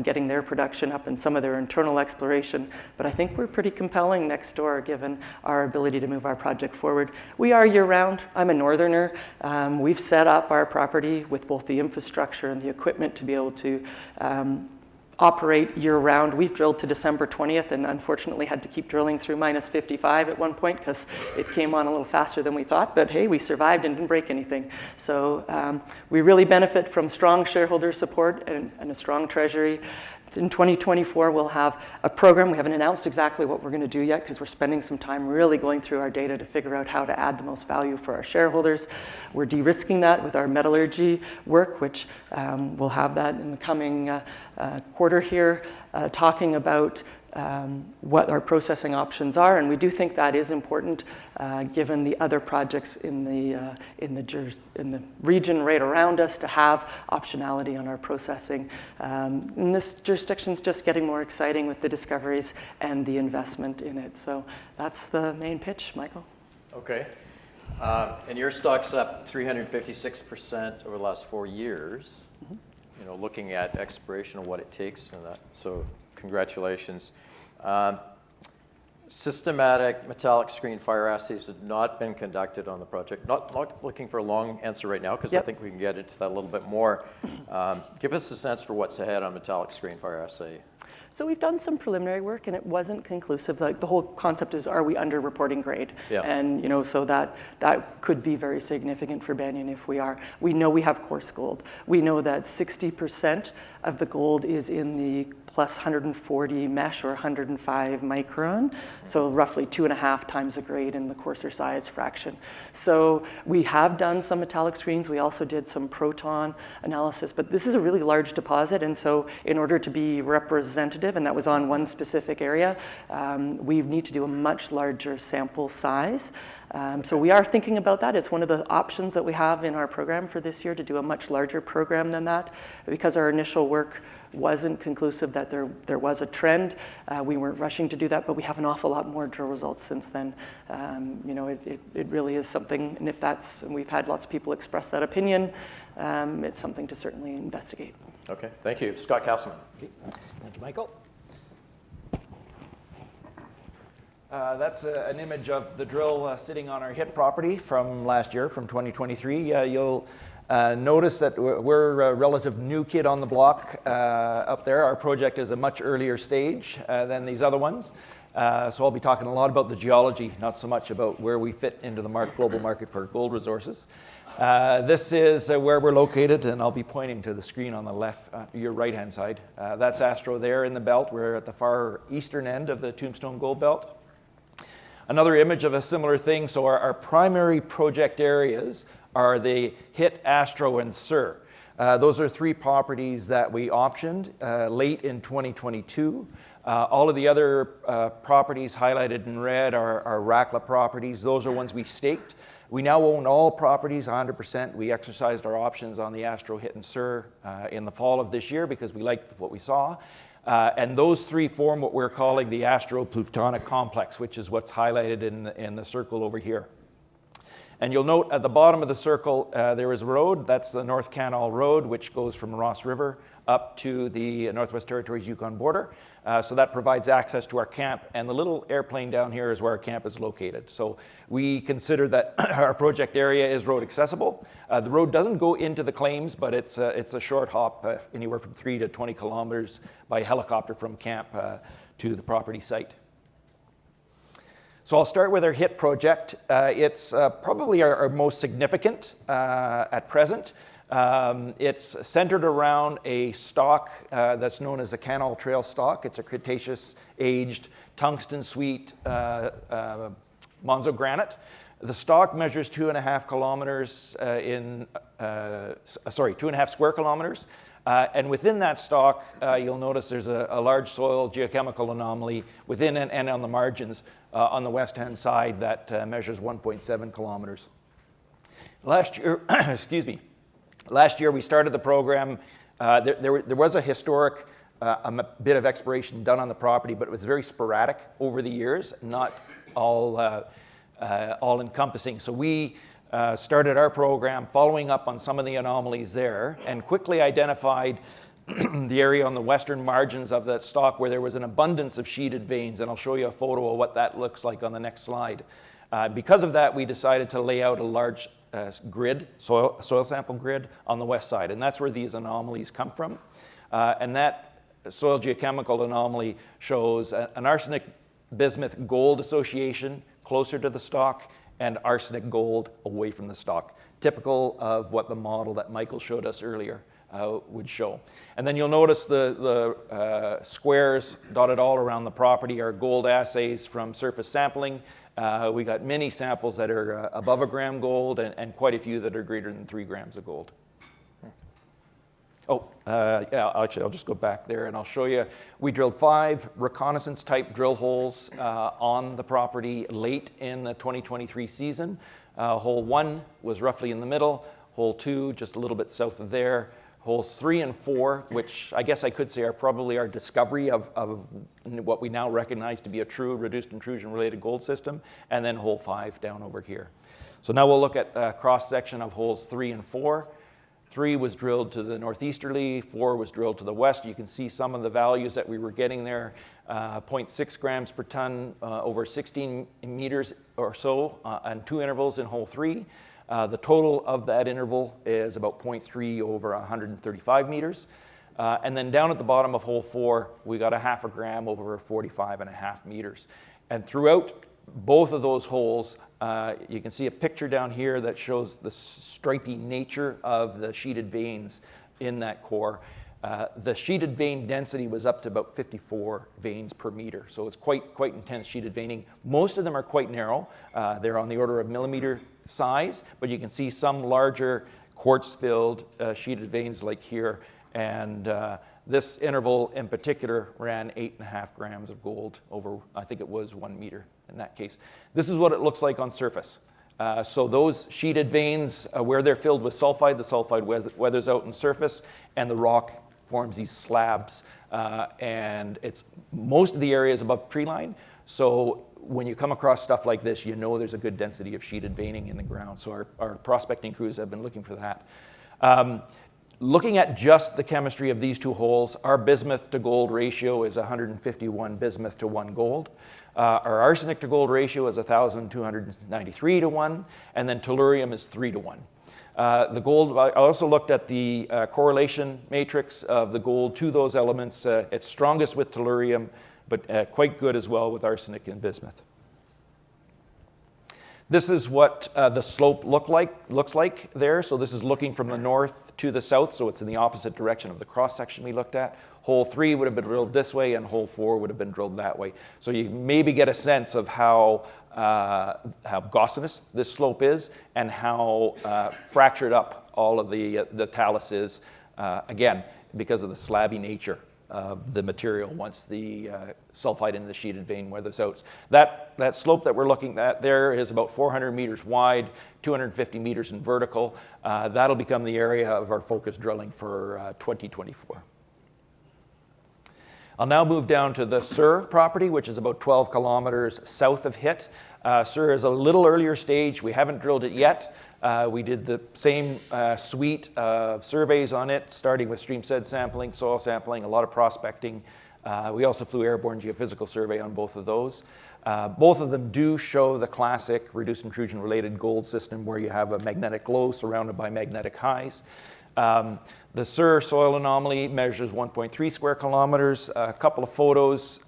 getting their production up and some of their internal exploration. But I think we're pretty compelling next door, given our ability to move our project forward. We are year-round. I'm a northerner. We've set up our property with both the infrastructure and the equipment to be able to operate year-round. We've drilled to December 20th and unfortunately had to keep drilling through -55 at one point because it came on a little faster than we thought. But hey, we survived and didn't break anything. So we really benefit from strong shareholder support and a strong treasury. In 2024, we'll have a program. We haven't announced exactly what we're going to do yet because we're spending some time really going through our data to figure out how to add the most value for our shareholders. We're de-risking that with our metallurgy work, which we'll have that in the coming quarter here, talking about what our processing options are, and we do think that is important given the other projects in the region right around us to have optionality on our processing. And this jurisdiction's just getting more exciting with the discoveries and the investment in it. So that's the main pitch, Michael. Okay. And your stock's up 356% over the last 4 years. Mm-hmm. Looking at exploration and what it takes, and that. So congratulations. Systematic metallic screen fire assays have not been conducted on the project. Not looking for a long answer right now because I think we can get into that a little bit more. Give us a sense for what's ahead on metallic screen fire assay. So we've done some preliminary work and it wasn't conclusive. Like the whole concept is, are we under reporting grade? Yeah. And so that could be very significant for Banyan if we are. We know we have coarse gold. We know that 60% of the gold is in the plus 140 mesh or 105 micron, so roughly 2.5 times the grade in the coarser size fraction. So we have done some metallic screens. We also did some proton analysis, but this is a really large deposit, and so in order to be representative, and that was on one specific area, we need to do a much larger sample size. So we are thinking about that. It's one of the options that we have in our program for this year to do a much larger program than that. Because our initial work wasn't conclusive that there was a trend, we weren't rushing to do that, but we have an awful lot more drill results since then. It really is something, and and we've had lots of people express that opinion, it's something to certainly investigate. Okay, thank you. Scott Casselman. Okay. Thank you, Michael. That's an image of the drill sitting on our hit property from last year, from 2023. You'll notice that we're a relative new kid on the block up there. Our project is a much earlier stage than these other ones. So I'll be talking a lot about the geology, not so much about where we fit into the global market for gold resources. This is where we're located, and I'll be pointing to the screen on the left, your right-hand side. That's Astro there in the belt. We're at the far eastern end of the Tombstone Gold Belt. Another image of a similar thing. So our primary project areas are the Hit, Astro, and Sur. Those are 3 properties that we optioned late in 2022. All of the other properties highlighted in red are Rackla properties. Those are ones we staked. We now own all properties 100%. We exercised our options on the Astro, Hit, and Sur in the fall of this year because we liked what we saw. And those 3 form what we're calling the Astro-Plutonic Complex, which is what's highlighted in the circle over here. And you'll note at the bottom of the circle, there is a road. That's the North Canal Road, which goes from Ross River up to the Northwest Territories Yukon border. So that provides access to our camp. And the little airplane down here is where our camp is located. So we consider that our project area is road accessible. The road doesn't go into the claims, but it's a short hop, anywhere from 3 to 20 kilometers by helicopter from camp to the property site. So I'll start with our HIT project. It's probably our most significant at present. It's centered around a stock that's known as a Canal Trail stock. It's a Cretaceous-aged tungsten sweet Monzo granite. The stock measures 2.5 kilometers 2.5 square kilometers. And within that stock, you'll notice there's a large soil geochemical anomaly within and on the margins on the west-hand side that measures 1.7 kilometers. Last year, excuse me, last year we started the program. There was a historic a bit of exploration done on the property, but it was very sporadic over the years, not all encompassing. So we started our program following up on some of the anomalies there and quickly identified the area on the western margins of that stock where there was an abundance of sheeted veins, and I'll show you a photo of what that looks like on the next slide. Because of that, we decided to lay out a large grid, soil sample grid on the west side, and that's where these anomalies come from. And that soil geochemical anomaly shows an arsenic bismuth gold association closer to the stock and arsenic gold away from the stock, typical of what the model that Michael showed us earlier would show. And then you'll notice the squares dotted all around the property are gold assays from surface sampling. We got many samples that are above 1 gram gold and quite a few that are greater than 3 grams of gold. Yeah, actually, I'll just go back there and I'll show you. We drilled 5 reconnaissance type drill holes on the property late in the 2023 season. Hole 1 was roughly in the middle. Hole 2, just a little bit south of there. Holes 3 and 4, which I guess I could say are probably our discovery of what we now recognize to be a true reduced intrusion related gold system. And then hole 5 down over here. So now we'll look at a cross section of holes 3 and 4. 3 was drilled to the northeasterly, 4 was drilled to the west. You can see some of the values that we were getting there. 0.6 grams per ton over 16 meters or so and 2 intervals in hole 3. The total of that interval is about 0.3 over 135 meters. And then down at the bottom of hole 4, we got 0.5 gram over 45.5 meters. And throughout both of those holes, you can see a picture down here that shows the stripy nature of the sheeted veins in that core. The sheeted vein density was up to about 54 veins per meter. So it's quite intense sheeted veining. Most of them are quite narrow. They're on the order of millimeter size, but you can see some larger quartz-filled sheeted veins like here. And this interval in particular ran 8.5 grams of gold over, I think it was 1 meter in that case. This is what it looks like on surface. So those sheeted veins, where they're filled with sulfide, the sulfide weathers out on surface, and the rock forms these slabs. And most of the area is above tree line. So when you come across stuff like this, you know there's a good density of sheeted veining in the ground. So our prospecting crews have been looking for that. Looking at just the chemistry of these two holes, our bismuth to gold ratio is 151 bismuth to 1 gold. Our arsenic to gold ratio is 1,293 to 1, and then tellurium is 3 to 1. The gold, I also looked at the correlation matrix of the gold to those elements. It's strongest with tellurium, but quite good as well with arsenic and bismuth. This is what the slope looks like there. So this is looking from the north to the south, so it's in the opposite direction of the cross-section we looked at. Hole 3 would have been drilled this way, and hole 4 would have been drilled that way. So you maybe get a sense of how gossinous this slope is and how fractured up all of the talus is, again, because of the slabby nature of the material once the sulfide in the sheeted vein weathers out. That slope that we're looking at there is about 400 meters wide, 250 meters in vertical. That'll become the area of our focus drilling for 2024. I'll now move down to the Sur property, which is about 12 kilometers south of Hit. Sur is a little earlier stage. We haven't drilled it yet. We did the same suite of surveys on it, starting with stream sed sampling, soil sampling, a lot of prospecting. We also flew airborne geophysical survey on both of those. Both of them do show the classic reduced intrusion related gold system where you have a magnetic low surrounded by magnetic highs. The Sur soil anomaly measures 1.3 square kilometers. A couple of photos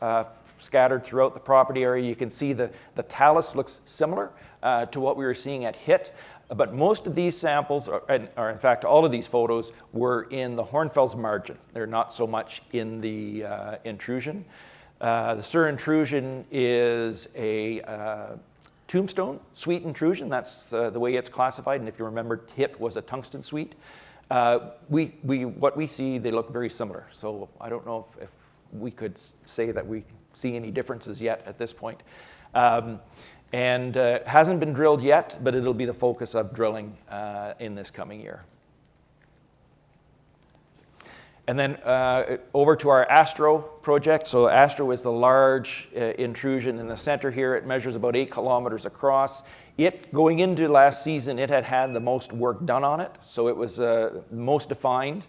scattered throughout the property area. You can see the talus looks similar to what we were seeing at Hit. But most of these samples, or in fact all of these photos, were in the Hornfels margin. They're not so much in the intrusion. The Sur intrusion is a tombstone sweet intrusion. That's the way it's classified. And if you remember, Hit was a tungsten sweet. What we see, they look very similar. So I don't know if we could say that we see any differences yet at this point. And hasn't been drilled yet, but it'll be the focus of drilling in this coming year. And then over to our Astro project. So Astro is the large intrusion in the center here. It measures about 8 kilometers across. Going into last season, it had the most work done on it. So it was most defined.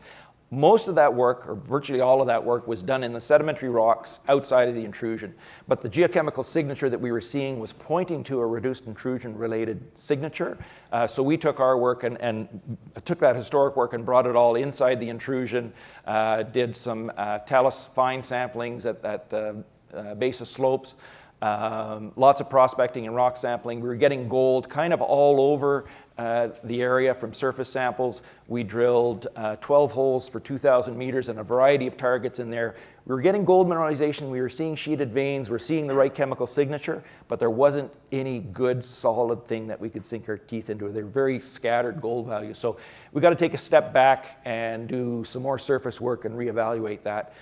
Most of that work, or virtually all of that work, was done in the sedimentary rocks outside of the intrusion. But the geochemical signature that we were seeing was pointing to a reduced intrusion-related signature. So we took our work and took that historic work and brought it all inside the intrusion, did some talus fine samplings at base of slopes, lots of prospecting and rock sampling. We were getting gold kind of all over the area from surface samples. We drilled 12 holes for 2,000 meters and a variety of targets in there. We were getting gold mineralization. We were seeing sheeted veins. We're seeing the right chemical signature, but there wasn't any good solid thing that we could sink our teeth into. They're very scattered gold values. So we got to take a step back and do some more surface work and reevaluate that.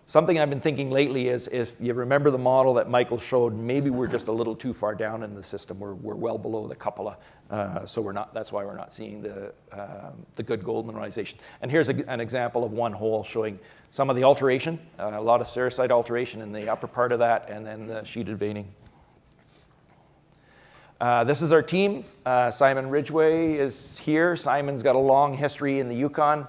Something I've been thinking lately is, if you remember the model that Michael showed, maybe we're just a little too far down in the system. We're well below the cupola, so that's why we're not seeing the good gold mineralization. And here's an example of one hole showing some of the alteration, a lot of sericite alteration in the upper part of that, and then the sheeted veining. This is our team. Simon Ridgway is here. Simon's got a long history in the Yukon.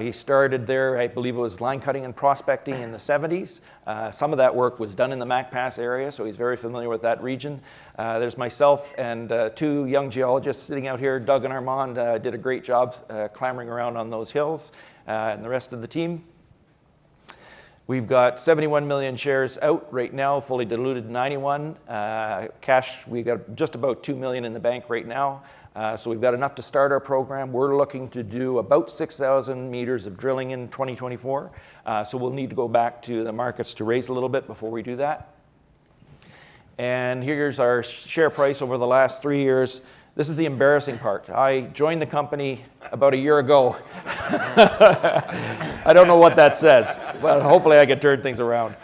He started there, I believe it was line cutting and prospecting in the 70s. Some of that work was done in the Mac Pass area, so he's very familiar with that region. There's myself and 2 young geologists sitting out here. Doug and Armand did a great job clambering around on those hills, and the rest of the team. We've got 71 million shares out right now, fully diluted 91. Cash, we got just about 2 million in the bank right now. So we've got enough to start our program. We're looking to do about 6,000 meters of drilling in 2024. So we'll need to go back to the markets to raise a little bit before we do that. And here's our share price over the last 3 years. This is the embarrassing part. I joined the company about a year ago. I don't know what that says, but hopefully I can turn things around.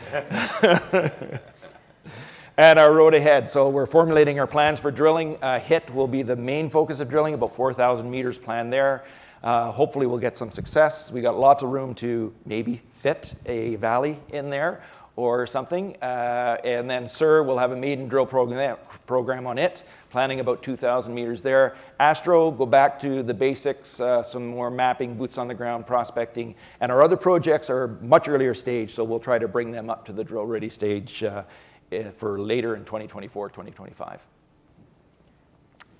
And our road ahead. So we're formulating our plans for drilling. HIT will be the main focus of drilling, about 4,000 meters planned there. Hopefully we'll get some success. We got lots of room to maybe fit a valley in there or something. And then SIR will have a maiden drill program on it, planning about 2,000 meters there. Astro, go back to the basics, some more mapping, boots on the ground, prospecting. And our other projects are much earlier stage, so we'll try to bring them up to the drill ready stage for later in 2024, 2025.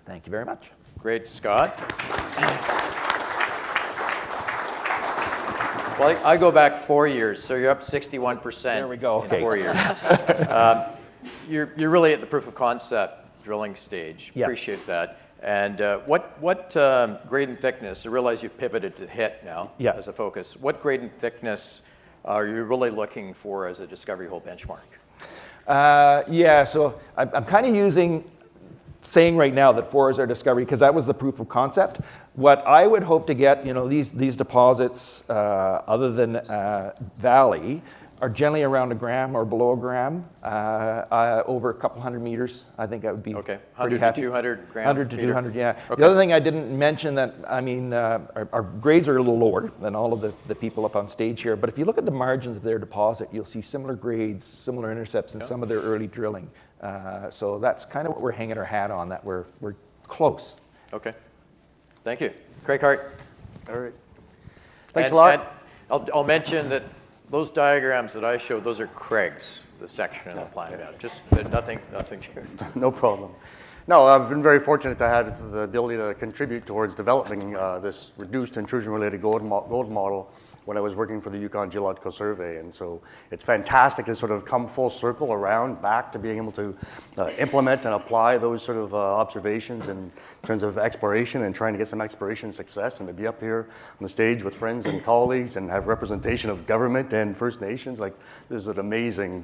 Thank you very much. Great, Scott. Well, I go back 4 years, so you're up 61% There we go. in Okay. 4 years. You're really at the proof of concept drilling stage. Yeah. Appreciate that. And what grade and thickness, I realize you've pivoted to HIT now as a focus. What grade and thickness are you really looking for as a discovery hole benchmark? So I'm kind of saying right now that 4 is our discovery because that was the proof of concept. What I would hope to get, these deposits, other than Valley, are generally around a gram or below a gram, over a couple hundred meters. I think I would be Okay, pretty 100 happy. to 200 grams. 100 to 200, yeah. Okay. The other thing I didn't mention that, our grades are a little lower than all of the people up on stage here, but if you look at the margins of their deposit, you'll see similar grades, similar intercepts in some of their early drilling. So that's kind of what we're hanging our hat on, that we're close. Okay. Thank you. Craig Hart. All right. Thanks a lot. And I'll mention that those diagrams that I showed, those are Craig's, the section in the plan. Yeah. Just nothing to No problem. No, I've been very fortunate to have the ability to contribute towards developing this reduced intrusion-related gold model when I was working for the Yukon Geological Survey. And so it's fantastic to sort of come full circle around back to being able to implement and apply those sort of observations in terms of exploration and trying to get some exploration success, and to be up here on the stage with friends and colleagues and have representation of government and First Nations. Like, this is an amazing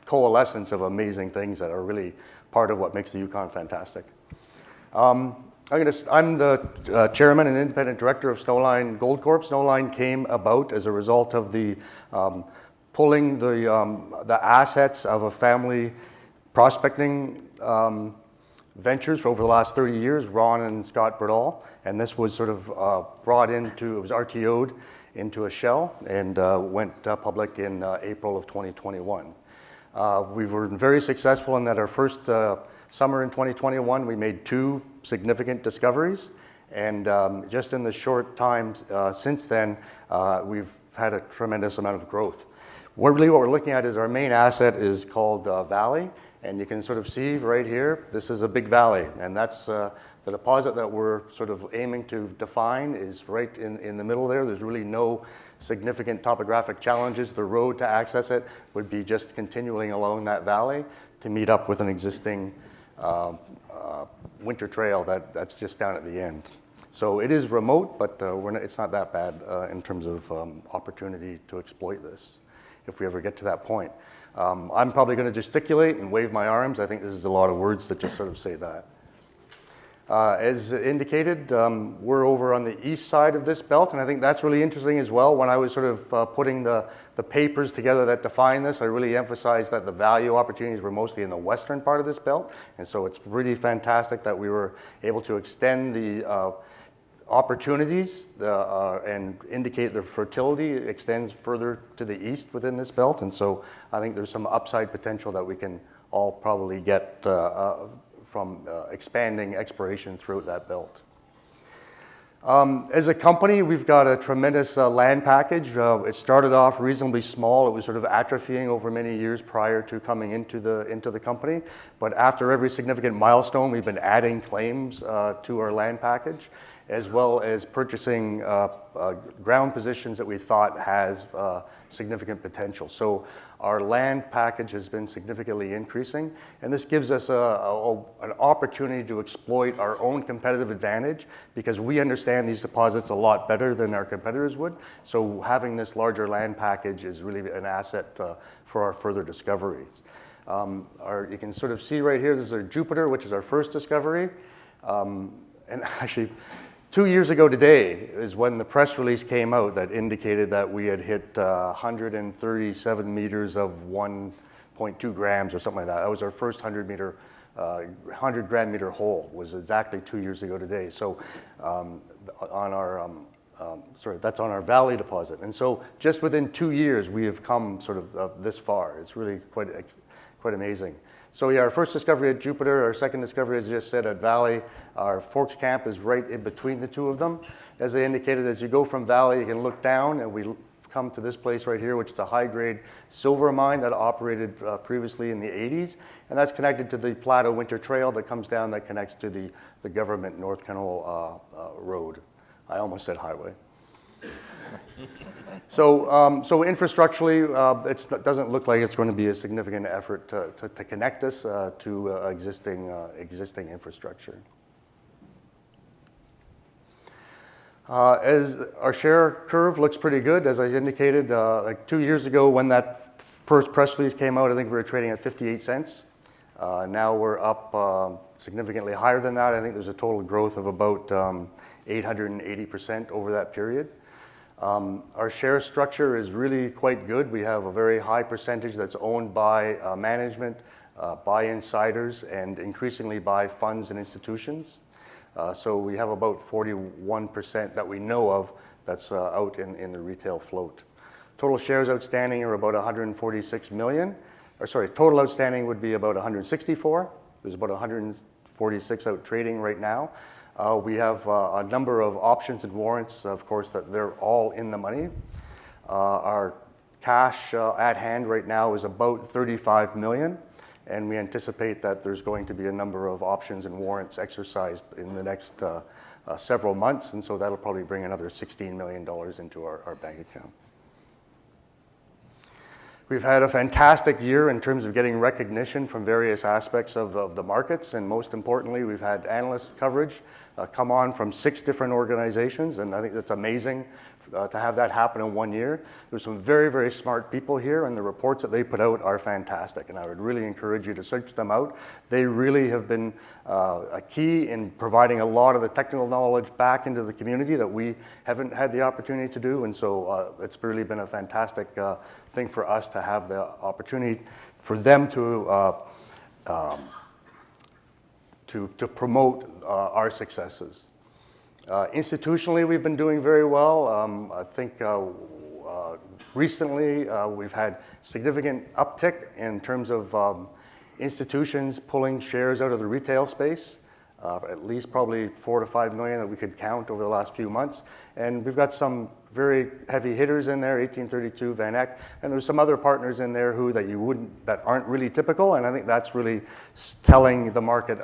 coalescence of amazing things that are really part of what makes the Yukon fantastic. I'm the chairman and independent director of Snowline Gold Corp. Snowline came about as a result of the pulling the assets of a family prospecting ventures for over the last 30 years, Ron and Scott Burdall, and this was sort of brought into, it was RTO'd into a shell and went public in April of 2021. We were very successful in that our first summer in 2021, we made 2 significant discoveries, and just in the short time since then, we've had a tremendous amount of growth. What we're looking at is our main asset is called Valley, and you can sort of see right here, this is a big valley, and that's the deposit that we're sort of aiming to define is right in the middle there. There's really no significant topographic challenges. The road to access it would be just continuing along that valley to meet up with an existing winter trail that's just down at the end. So it is remote, but it's not that bad in terms of opportunity to exploit this, if we ever get to that point. I'm probably going to gesticulate and wave my arms. I think this is a lot of words that just sort of say that. As indicated, we're over on the east side of this belt, and I think that's really interesting as well. When I was sort of putting the papers together that define this, I really emphasized that the value opportunities were mostly in the western part of this belt, and so it's really fantastic that we were able to extend the opportunities and indicate the fertility extends further to the east within this belt, and so I think there's some upside potential that we can all probably get from expanding exploration throughout that belt. As a company, we've got a tremendous land package. It started off reasonably small. It was sort of atrophying over many years prior to coming into the company. But after every significant milestone, we've been adding claims to our land package, as well as purchasing ground positions that we thought has significant potential. So our land package has been significantly increasing, and this gives us an opportunity to exploit our own competitive advantage because we understand these deposits a lot better than our competitors would. So having this larger land package is really an asset for our further discoveries. You can sort of see right here, this is our Jupiter, which is our first discovery. And actually, 2 years ago today is when the press release came out that indicated that we had hit 137 meters of 1.2 grams or something like that. That was our first 100 gram meter hole, was exactly 2 years ago today. So on our, that's on our valley deposit. And so just within 2 years, we have come sort of this far. It's really quite amazing. So yeah, our first discovery at Jupiter, our second discovery, as I just said, at Valley. Our Forks camp is right in between the two of them. As I indicated, as you go from Valley, you can look down, and we come to this place right here, which is a high-grade silver mine that operated previously in the 80s, and that's connected to the Plateau Winter Trail that comes down that connects to the government North Canal Road. I almost said highway. So infrastructurally, it doesn't look like it's going to be a significant effort to connect us to existing infrastructure. As our share curve looks pretty good, as I indicated, like 2 years ago when that first press release came out, I think we were trading at 58 cents. Now we're up significantly higher than that. I think there's a total growth of about 880% over that period. Our share structure is really quite good. We have a very high percentage that's owned by management, by insiders, and increasingly by funds and institutions. So we have about 41% that we know of that's out in the retail float. Total shares outstanding are about 146 million. Or sorry, total outstanding would be about 164. There's about 146 out trading right now. We have a number of options and warrants, of course, that they're all in the money. Our cash at hand right now is about 35 million. And we anticipate that there's going to be a number of options and warrants exercised in the next several months, and so that'll probably bring another $16 million into our bank account. We've had a fantastic year in terms of getting recognition from various aspects of the markets, and most importantly, we've had analyst coverage come on from 6 different organizations, and I think that's amazing to have that happen in 1 year. There's some very, very smart people here, and the reports that they put out are fantastic, and I would really encourage you to search them out. They really have been a key in providing a lot of the technical knowledge back into the community that we haven't had the opportunity to do, and so it's really been a fantastic thing for us to have the opportunity for them to promote our successes. Institutionally, we've been doing very well. I think recently we've had significant uptick in terms of institutions pulling shares out of the retail space, at least probably 4 to 5 million that we could count over the last few months. And we've got some very heavy hitters in there, 1832, Van Eck, and there's some other partners in there that aren't really typical, and I think that's really telling the market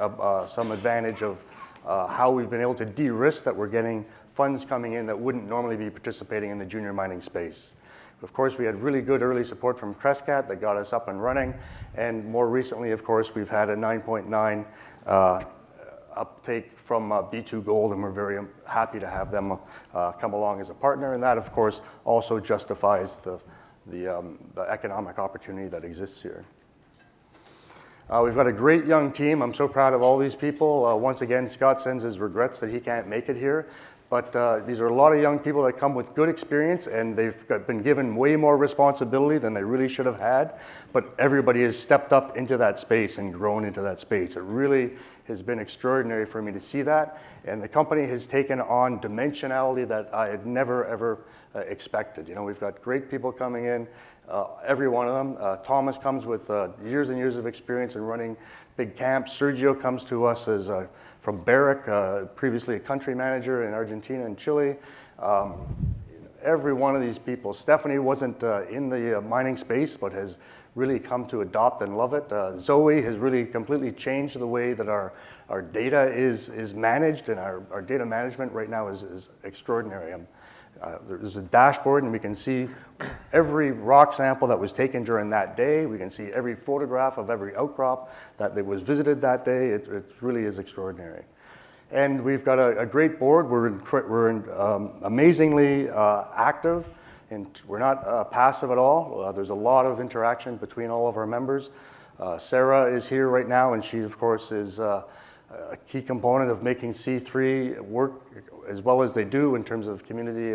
some advantage of how we've been able to de-risk that we're getting funds coming in that wouldn't normally be participating in the junior mining space. Of course, we had really good early support from Crescat that got us up and running, and more recently, of course, we've had a 9.9 uptake from B2 Gold, and we're very happy to have them come along as a partner, and that, of course, also justifies the economic opportunity that exists here. We've got a great young team. I'm so proud of all these people. Once again, Scott sends his regrets that he can't make it here. But these are a lot of young people that come with good experience, and they've been given way more responsibility than they really should have had. But everybody has stepped up into that space and grown into that space. It really has been extraordinary for me to see that. And the company has taken on dimensionality that I had never, ever expected. You know, we've got great people coming in. Every one of them. Thomas comes with years and years of experience in running big camps. Sergio comes to us as from Burke, previously a country manager in Argentina and Chile. Every one of these people. Stephanie wasn't in the mining space, but has really come to adopt and love it. Zoe has really completely changed the way that our data is managed, and our data management right now is extraordinary. There's a dashboard, and we can see every rock sample that was taken during that day. We can see every photograph of every outcrop that was visited that day. It really is extraordinary. And we've got a great board. We're amazingly active, and we're not passive at all. There's a lot of interaction between all of our members. Sarah is here right now, and she, of course, is a key component of making C3 work as well as they do in terms of community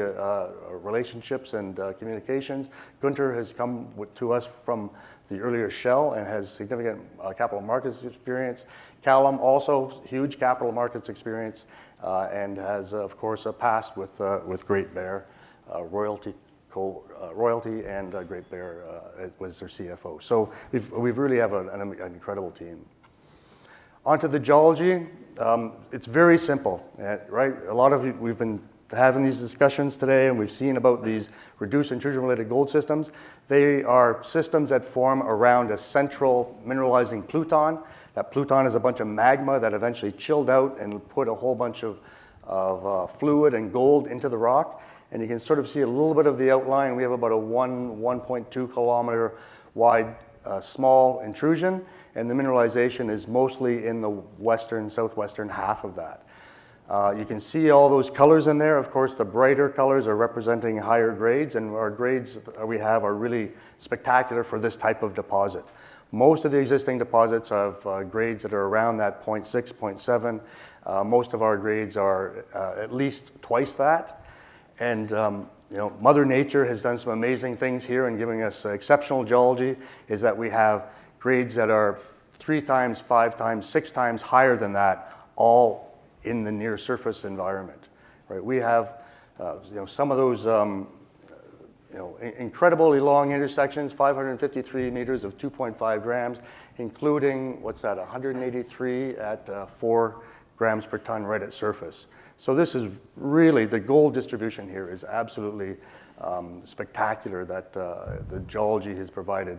relationships and communications. Gunter has come to us from the earlier Shell and has significant capital markets experience. Callum also huge capital markets experience and has, of course, a past with Great Bear, Royalty and Great Bear was their CFO. So we really have an incredible team. Onto the geology, it's very simple, right? A lot of you, we've been having these discussions today and we've seen about these reduced intrusion-related gold systems. They are systems that form around a central mineralizing pluton. That pluton is a bunch of magma that eventually chilled out and put a whole bunch of fluid and gold into the rock. And you can sort of see a little bit of the outline. We have about a 1.2 kilometer wide small intrusion, and the mineralization is mostly in the southwestern half of that. You can see all those colors in there. Of course, the brighter colors are representing higher grades, and our grades we have are really spectacular for this type of deposit. Most of the existing deposits have grades that are around that 0.6, 0.7. Most of our grades are at least twice that. And Mother Nature has done some amazing things here in giving us exceptional geology, is that we have grades that are 3 times, 5 times, 6 times higher than that, all in the near surface environment. Right? We have some of those incredibly long intersections, 553 meters of 2.5 grams, including, 183 at 4 grams per ton right at surface. So this is really, the gold distribution here is absolutely spectacular that the geology has provided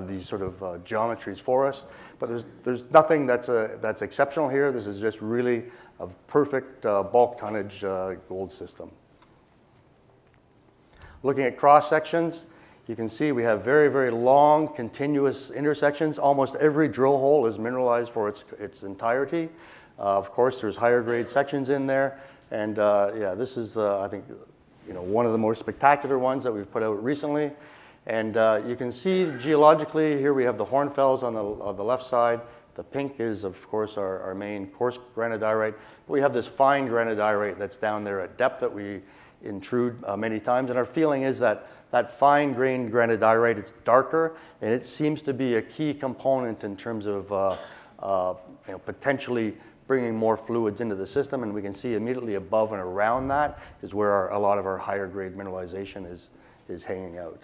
these sort of geometries for us. But there's nothing that's exceptional here. This is just really a perfect bulk tonnage gold system. Looking at cross sections, you can see we have very, very long continuous intersections. Almost every drill hole is mineralized for its entirety. Of course, there's higher grade sections in there, and this is I think one of the more spectacular ones that we've put out recently. And you can see geologically here we have the hornfells on the left side. The pink is, of course, our main coarse granodiorite. But we have this fine granodiorite that's down there at depth that we intrude many times, and our feeling is that fine-grained granodiorite, it's darker, and it seems to be a key component in terms of potentially bringing more fluids into the system, and we can see immediately above and around that is where a lot of our higher grade mineralization is hanging out.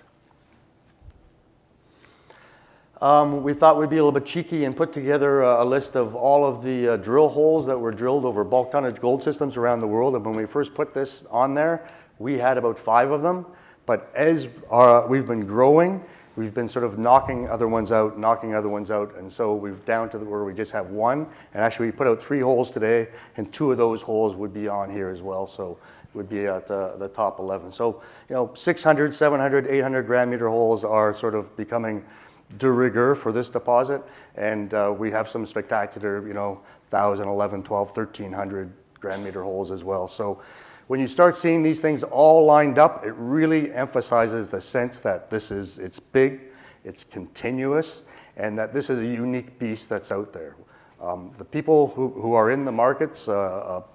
We thought we'd be a little bit cheeky and put together a list of all of the drill holes that were drilled over bulk tonnage gold systems around the world, and when we first put this on there, we had about 5 of them, but as we've been growing, we've been sort of knocking other ones out, and so we've down to where we just have 1. And actually, we put out 3 holes today, and 2 of those holes would be on here as well, so it would be at the top 11. So, 600, 700, 800 gram meter holes are sort of becoming de rigueur for this deposit, and we have some spectacular, 1,000, 11, 12, 1,300 gram meter holes as well. So, when you start seeing these things all lined up, it really emphasizes the sense that it's big, it's continuous, and that this is a unique beast that's out there. The people who are in the markets,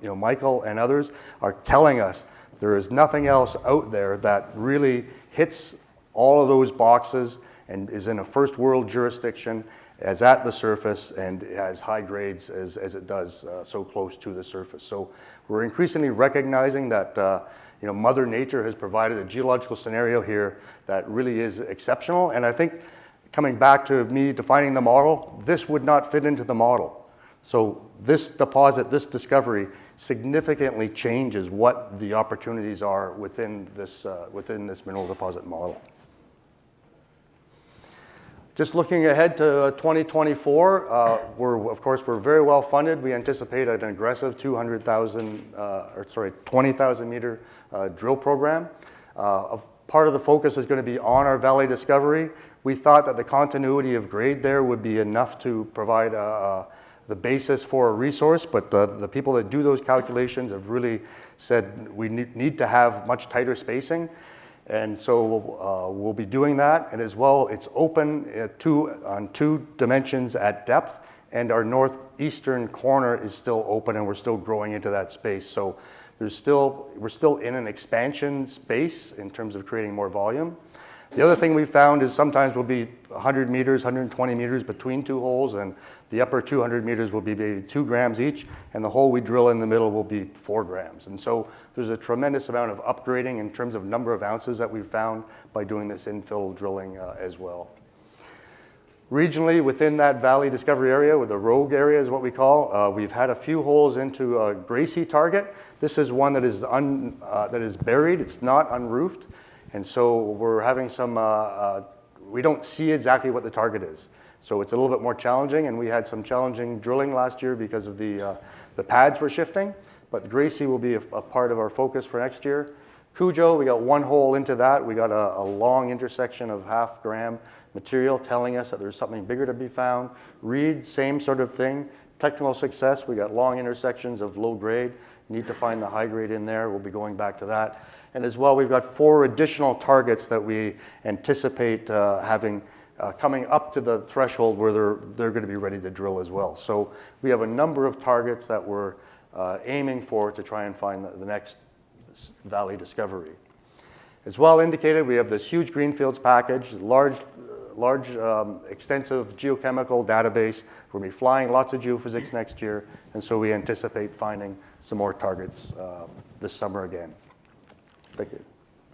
Michael and others, are telling us there is nothing else out there that really hits all of those boxes and is in a first world jurisdiction, as at the surface, and has high grades as it does so close to the surface. So we're increasingly recognizing that Mother Nature has provided a geological scenario here that really is exceptional. And I think, coming back to me defining the model, this would not fit into the model. So this deposit, this discovery, significantly changes what the opportunities are within this mineral deposit model. Just looking ahead to 2024, we're very well funded. We anticipate an aggressive 20,000 meter drill program. Part of the focus is going to be on our valley discovery. We thought that the continuity of grade there would be enough to provide the basis for a resource, but the people that do those calculations have really said we need to have much tighter spacing. And so we'll be doing that, and as well, it's open on 2 dimensions at depth, and our northeastern corner is still open, and we're still growing into that space. So we're still in an expansion space in terms of creating more volume. The other thing we found is sometimes we'll be 100 meters, 120 meters between two holes, and the upper 200 meters will be maybe 2 grams each, and the hole we drill in the middle will be 4 grams. And so there's a tremendous amount of upgrading in terms of number of ounces that we've found by doing this infill drilling as well. Regionally, within that valley discovery area, with the rogue area is what we call, we've had a few holes into a Gracie target. This is one that is buried, it's not unroofed. And so we're having some, we don't see exactly what the target is. So it's a little bit more challenging, and we had some challenging drilling last year because of the pads were shifting. But Gracie will be a part of our focus for next year. Cujo, we got 1 hole into that. We got a long intersection of half-gram material telling us that there's something bigger to be found. Reed, same sort of thing. Technical success, we got long intersections of low grade. Need to find the high grade in there. We'll be going back to that. And as well, we've got 4 additional targets that we anticipate having coming up to the threshold where they're going to be ready to drill as well. So we have a number of targets that we're aiming for to try and find the next valley discovery. As well indicated, we have this huge greenfields package, large extensive geochemical database. We're going to be flying lots of geophysics next year, and so we anticipate finding some more targets this summer again. Thank you.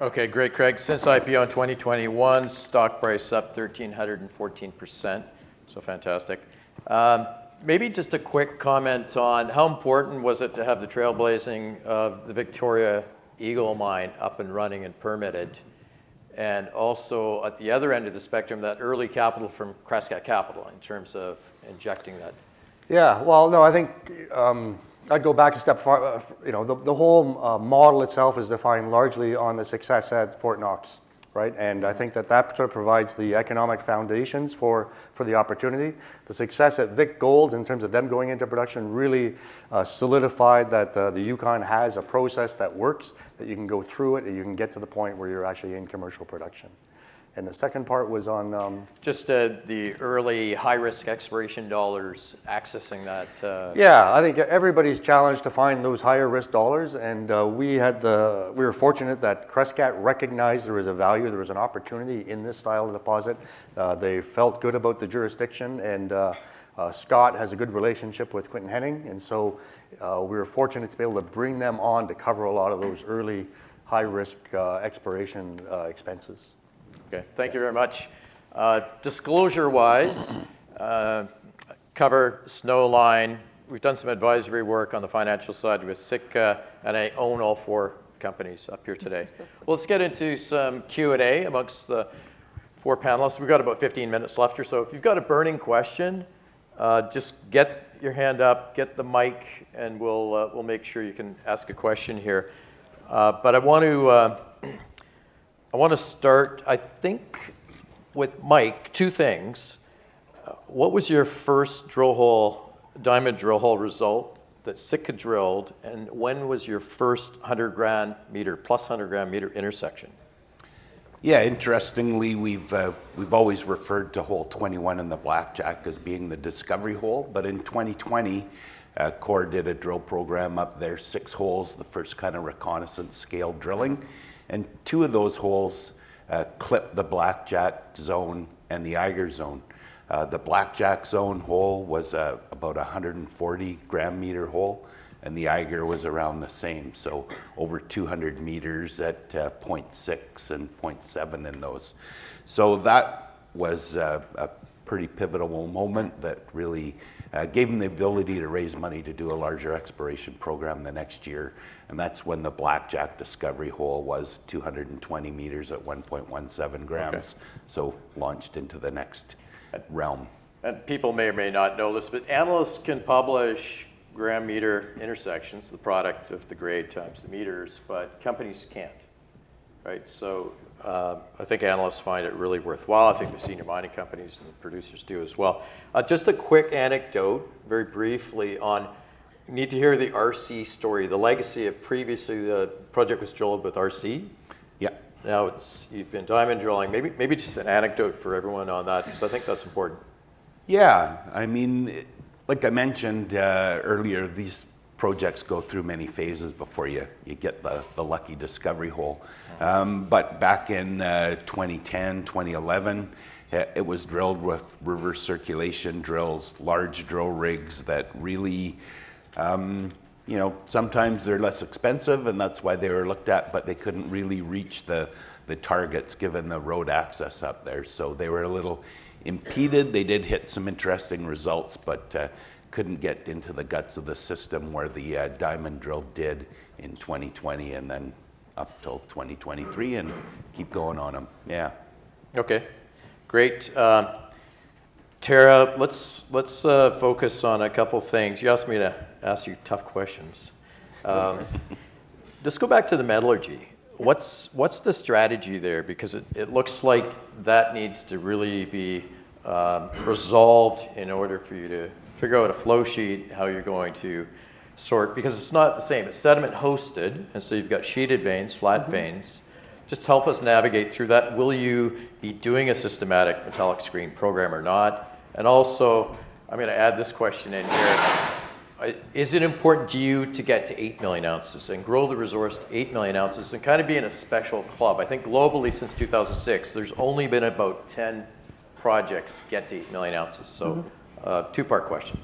Okay, great, Craig. Since IPO in 2021, stock price up 1,314%, so fantastic. Maybe just a quick comment on how important was it to have the trailblazing of the Victoria Eagle mine up and running and permitted, and also at the other end of the spectrum, that early capital from Crescat Capital in terms of injecting that? Yeah, well, no, I think I'd go back a step far. The whole model itself is defined largely on the success at Fort Knox, right? And I think that sort of provides the economic foundations for the opportunity. The success at Vic Gold in terms of them going into production really solidified that the Yukon has a process that works, that you can go through it and you can get to the point where you're actually in commercial production. And the second part was on... Just the early high-risk exploration dollars accessing that. Yeah, I think everybody's challenged to find those higher risk dollars, and we were fortunate that Crescat recognized there was a value, there was an opportunity in this style of deposit. They felt good about the jurisdiction, and Scott has a good relationship with Quentin Henning, and so we were fortunate to be able to bring them on to cover a lot of those early high-risk exploration expenses. Okay, thank you very much. Disclosure-wise, cover Snowline. We've done some advisory work on the financial side with Sitka, and I own all 4 companies up here today. Well, let's get into some Q&A amongst the 4 panelists. We've got about 15 minutes left or so. If you've got a burning question, just get your hand up, get the mic, and we'll make sure you can ask a question here. But I want to start, I think, with Mike, 2 things. What was your first diamond drill hole result that Sitka drilled, and when was your first 100 gram meter, plus 100 gram meter intersection? Yeah, interestingly, we've always referred to hole 21 in the Blackjack as being the discovery hole, but in 2020, Core did a drill program up there, 6 holes, the first kind of reconnaissance scale drilling. And 2 of those holes clipped the Blackjack zone and the Eiger zone. The Blackjack zone hole was about 140 gram meter hole, and the Eiger was around the same. So over 200 meters at 0.6 and 0.7 in those. So that was a pretty pivotal moment that really gave them the ability to raise money to do a larger exploration program the next year. And that's when the Blackjack discovery hole was 220 meters at 1.17 grams. Okay. So launched into the next realm. And people may or may not know this, but analysts can publish gram meter intersections, the product of the grade times the meters, but companies can't, right? So I think analysts find it really worthwhile. I think the senior mining companies and the producers do as well. Just a quick anecdote, very briefly, on need to hear the RC story, the legacy of previously the project was drilled with RC. Yeah. Now you've been diamond drilling. Maybe just an anecdote for everyone on that, because I think that's important. Yeah, I mean, Like I mentioned earlier, these projects go through many phases before you get the lucky discovery hole. But back in 2010, 2011, it was drilled with reverse circulation drills, large drill rigs that really, sometimes they're less expensive, and that's why they were looked at, but they couldn't really reach the targets given the road access up there. So they were a little impeded. They did hit some interesting results, but couldn't get into the guts of the system where the diamond drill did in 2020 and then up till 2023 and keep going on them. Yeah. Okay, great. Tara, let's focus on a couple things. You asked me to ask you tough questions. Let's go back to the metallurgy. What's the strategy there? Because it looks like that needs to really be resolved in order for you to figure out a flow sheet, how you're going to sort, because it's not the same. It's sediment hosted, and so you've got sheeted veins, flat veins. Just help us navigate through that. Will you be doing a systematic metallic screen program or not? And also, I'm going to add this question in here. Is it important to you to get to 8 million ounces and grow the resource to 8 million ounces and kind of be in a special club? I think globally since 2006, there's only been about 10 projects get to 8 million ounces. So two-part question.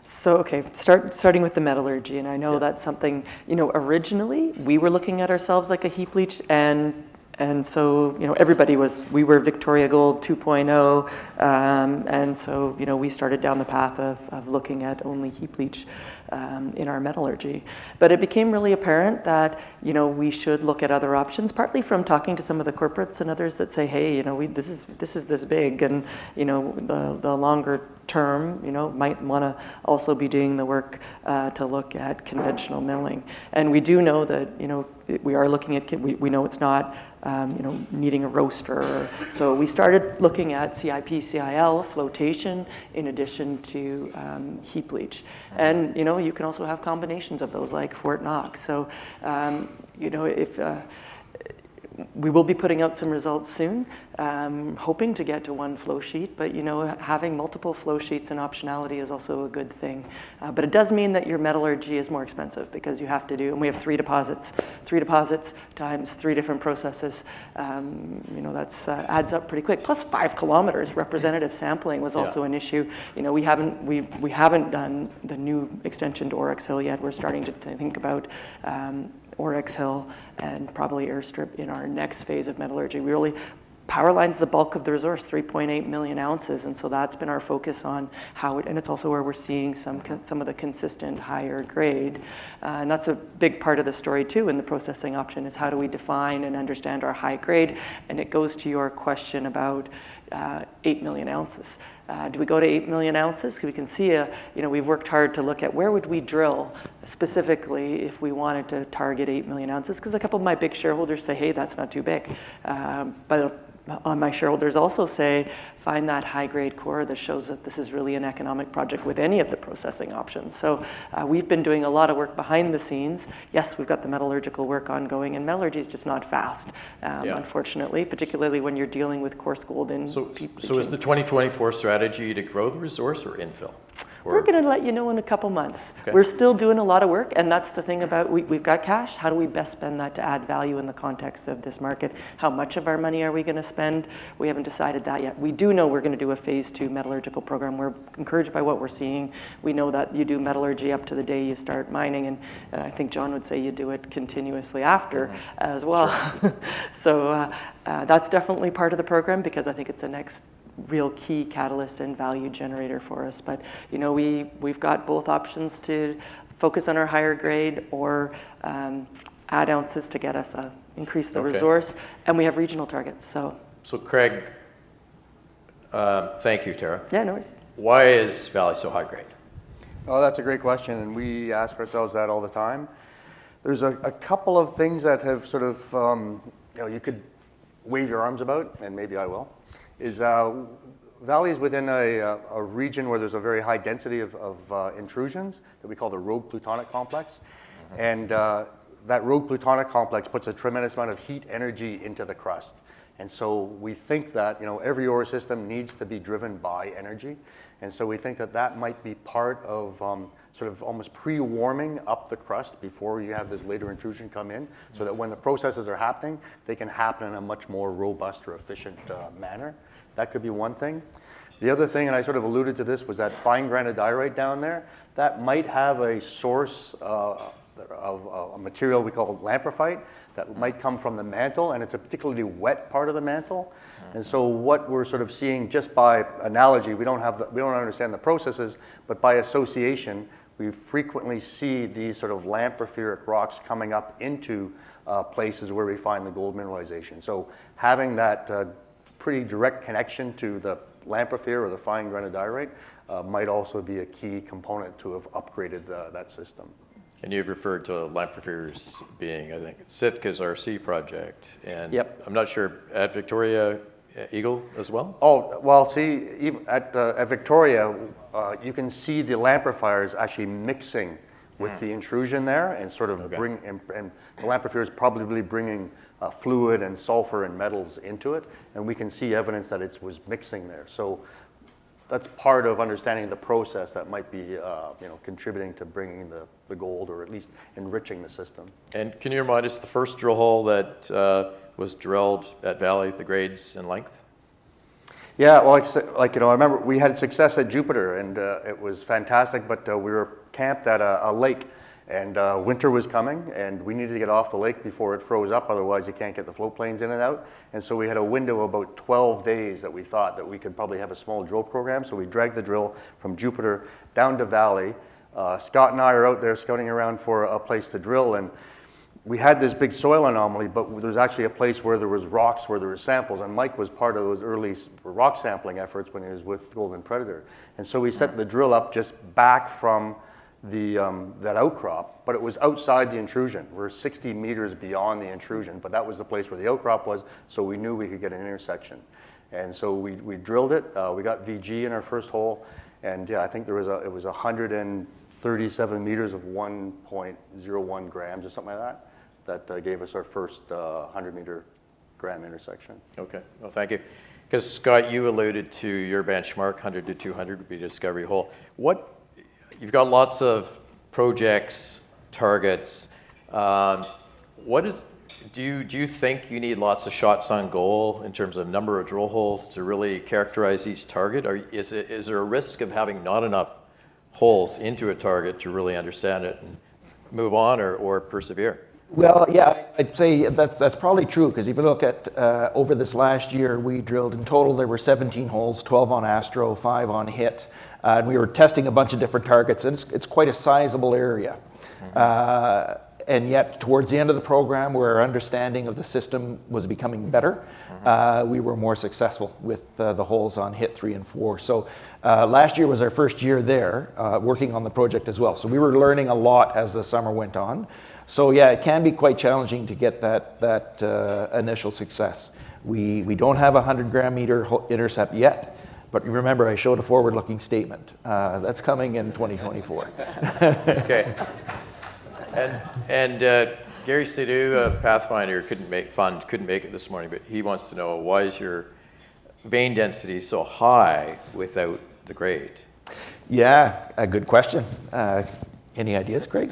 So, okay, starting with the metallurgy, and I know that's something, originally we were looking at ourselves like a heap leach, and so, we were Victoria Gold 2.0, and so, we started down the path of looking at only heap leach in our metallurgy. But it became really apparent that, we should look at other options, partly from talking to some of the corporates and others that say, hey, this is this big, and, the longer term, might want to also be doing the work to look at conventional milling. And we do know that, we are looking at, we know it's not, needing a roaster. So we started looking at CIP, CIL, flotation, in addition to heap leach. And, you can also have combinations of those like Fort Knox. So, if we will be putting out some results soon, hoping to get to one flow sheet, but having multiple flow sheets and optionality is also a good thing. But it does mean that your metallurgy is more expensive because you have to do, and we have 3 deposits times 3 different processes. That's adds up pretty quick. Plus 5 kilometers representative sampling was also an issue. We haven't done the new extension to Oryx Hill yet. We're starting to think about Oryx Hill and probably airstrip in our next phase of metallurgy. Powerline is the bulk of the resource, 3.8 million ounces, and so that's been our focus on how it, and it's also where we're seeing some of the consistent higher grade, and that's a big part of the story too in the processing option is how do we define and understand our high grade, and it goes to your question about 8 million ounces. Do we go to 8 million ounces? Because we can see, we've worked hard to look at where would we drill specifically if we wanted to target 8 million ounces, because a couple of my big shareholders say, hey, that's not too big. But my shareholders also say, find that high-grade core that shows that this is really an economic project with any of the processing options. So we've been doing a lot of work behind the scenes. Yes, we've got the metallurgical work ongoing, and metallurgy is just not fast, unfortunately, particularly when you're dealing with coarse gold. So is the 2024 strategy to grow the resource or infill? We're going to let you know in a couple months. Okay. We're still doing a lot of work, and that's the thing about we've got cash. How do we best spend that to add value in the context of this market? How much of our money are we going to spend? We haven't decided that yet. We do know we're going to do a phase 2 metallurgical program. We're encouraged by what we're seeing. We know that you do metallurgy up to the day you start mining, and I think John would say you do it continuously after as well. Sure. So that's definitely part of the program because I think it's the next real key catalyst and value generator for us. But we've got both options to focus on our higher grade or add ounces to get us increase the resource, and we have regional targets. So Craig, thank you, Tara. Yeah, no worries. Why is Valley so high grade? Oh, that's a great question, and we ask ourselves that all the time. There's a couple of things that have sort of, you could wave your arms about, and maybe I will. Is Valley is within a region where there's a very high density of intrusions that we call the rogue plutonic complex. And that rogue plutonic complex puts a tremendous amount of heat energy into the crust. And so we think that, you know, every ore system needs to be driven by energy. And so we think that that might be part of sort of almost pre-warming up the crust before you have this later intrusion come in, so that when the processes are happening, they can happen in a much more robust or efficient manner. That could be one thing. The other thing, and I sort of alluded to this, was that fine granodiorite down there. That might have a source of a material we call lamprophite that might come from the mantle, and it's a particularly wet part of the mantle. And so what we're sort of seeing, just by analogy, we don't understand the processes, but by association, we frequently see these sort of lampropheric rocks coming up into places where we find the gold mineralization. So having that pretty direct connection to the lamprophere or the fine granodiorite might also be a key component to have upgraded that system. And you've referred to lampropheres being, I think, Sitka's RC project. And Yep. I'm not sure, at Victoria Eagle as well? Oh, well, see, even at Victoria, you can see the lamprophyres actually mixing with the intrusion there, and sort of and the lamprophere is probably bringing fluid and sulfur and metals into it, and we can see evidence that it was mixing there. So that's part of understanding the process that might be you know, contributing to bringing the gold, or at least enriching the system. And can you remind us the first drill hole that was drilled at Valley, the grades and length? Yeah, well, like you know, I remember we had success at Jupiter, and it was fantastic, but we were camped at a lake, and winter was coming, and we needed to get off the lake before it froze up, otherwise you can't get the float planes in and out. And so we had a window of about 12 days that we thought that we could probably have a small drill program, so we dragged the drill from Jupiter down to Valley. Scott and I are out there scouting around for a place to drill, and we had this big soil anomaly, but there was actually a place where there was rocks, where there were samples, and Mike was part of those early rock sampling efforts when he was with Golden Predator. And so we set the drill up just back from that outcrop, but it was outside the intrusion. We're 60 meters beyond the intrusion, but that was the place where the outcrop was, so we knew we could get an intersection. And so we drilled it. We got VG in our first hole, and yeah, I think it was 137 meters of 1.01 grams or something like that. That gave us our first 100-meter gram intersection. Okay, well, thank you. Because Scott, you alluded to your benchmark, 100 to 200 would be a discovery hole. You've got lots of projects, targets. Do you think you need lots of shots on goal in terms of number of drill holes to really characterize each target? Or is there a risk of having not enough holes into a target to really understand it and move on or persevere? Well, yeah, I'd say that's probably true, because if you look at over this last year, we drilled in total, there were 17 holes, 12 on Astro, 5 on Hit, and we were testing a bunch of different targets, and it's quite a sizable area. And yet, towards the end of the program, where our understanding of the system was becoming better, we were more successful with the holes on Hit 3 and 4. So last year was our first year there, working on the project as well. So we were learning a lot as the summer went on. So yeah, it can be quite challenging to get that initial success. We don't have a 100-gram meter intercept yet, but remember I showed a forward-looking statement. That's coming in 2024. Okay. And Gary Sidhu of Pathfinder couldn't make it this morning, but he wants to know, why is your vein density so high without the grade? Yeah, a good question. Any ideas, Craig?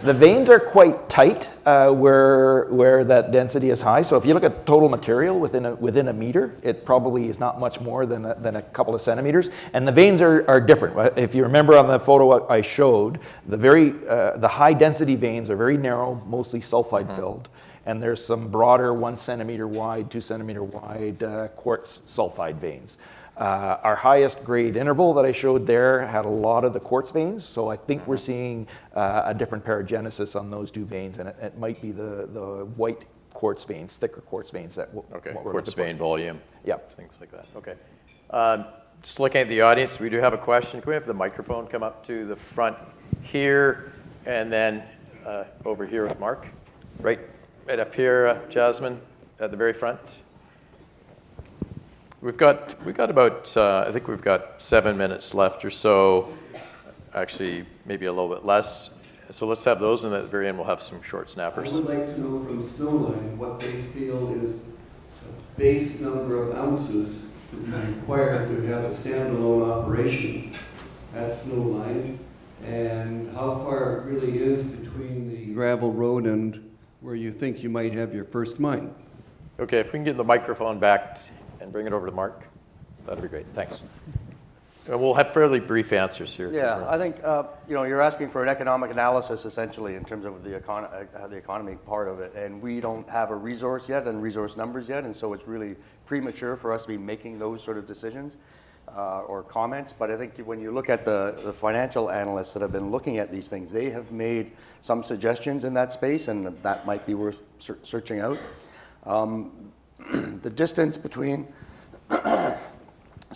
The veins are quite tight where that density is high. So if you look at total material within a meter, it probably is not much more than a couple of centimeters. And the veins are different. If you remember on the photo I showed, the high density veins are very narrow, mostly sulfide filled. And there's some broader 1 centimeter wide, 2 centimeter wide quartz sulfide veins. Our highest grade interval that I showed there had a lot of the quartz veins, so I think we're seeing a different paragenesis on those two veins, and it might be the white quartz veins, thicker quartz veins that quartz vein volume. Yep. Things like that. Okay. Just looking at the audience, we do have a question. Can we have the microphone come up to the front here, and then over here with Mark? Right up here, Jasmine, at the very front. We've got about, I think we've got 7 minutes left or so, actually maybe a little bit less. So let's have those, and at the very end we'll have some short I snappers. would like to know from Snowline what they feel is a base number of ounces that would be required to have a standalone operation at Snowline, and how far it really is between the gravel road and where you think you might have your first mine. Okay, if we can get the microphone back and bring it over to Mark, that'd be great. Thanks. And we'll have fairly brief answers here. Yeah, I think you're asking for an economic analysis essentially in terms of the economy part of it, and we don't have a resource yet and resource numbers yet, and so it's really premature for us to be making those sort of decisions or comments. But I think when you look at the financial analysts that have been looking at these things, they have made some suggestions in that space, and that might be worth searching out. The distance between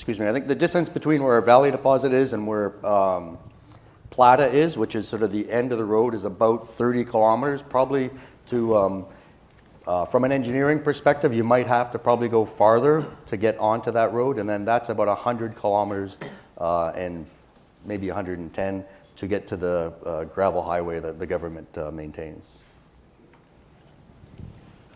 I think the distance between where our Valley deposit is and where Plata is, which is sort of the end of the road, is about 30 kilometers. Probably to, from an engineering perspective, you might have to probably go farther to get onto that road, and then that's about 100 kilometers and maybe 110 to get to the gravel highway that the government maintains.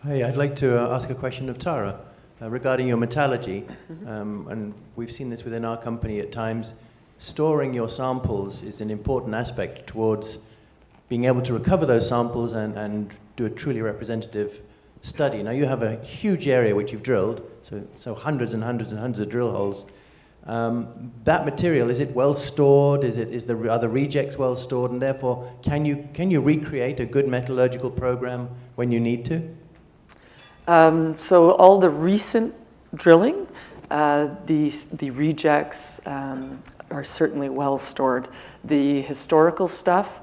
Hi, I'd like to ask a question of Tara. Regarding your metallurgy, and we've seen this within our company at times, storing your samples is an important aspect towards being able to recover those samples and do a truly representative study. Now you have a huge area which you've drilled, so hundreds and hundreds and hundreds of drill holes. That material, is it well stored? Are the rejects well stored? And therefore, can you recreate a good metallurgical program when you need to? So all the recent drilling, the rejects are certainly well stored. The historical stuff,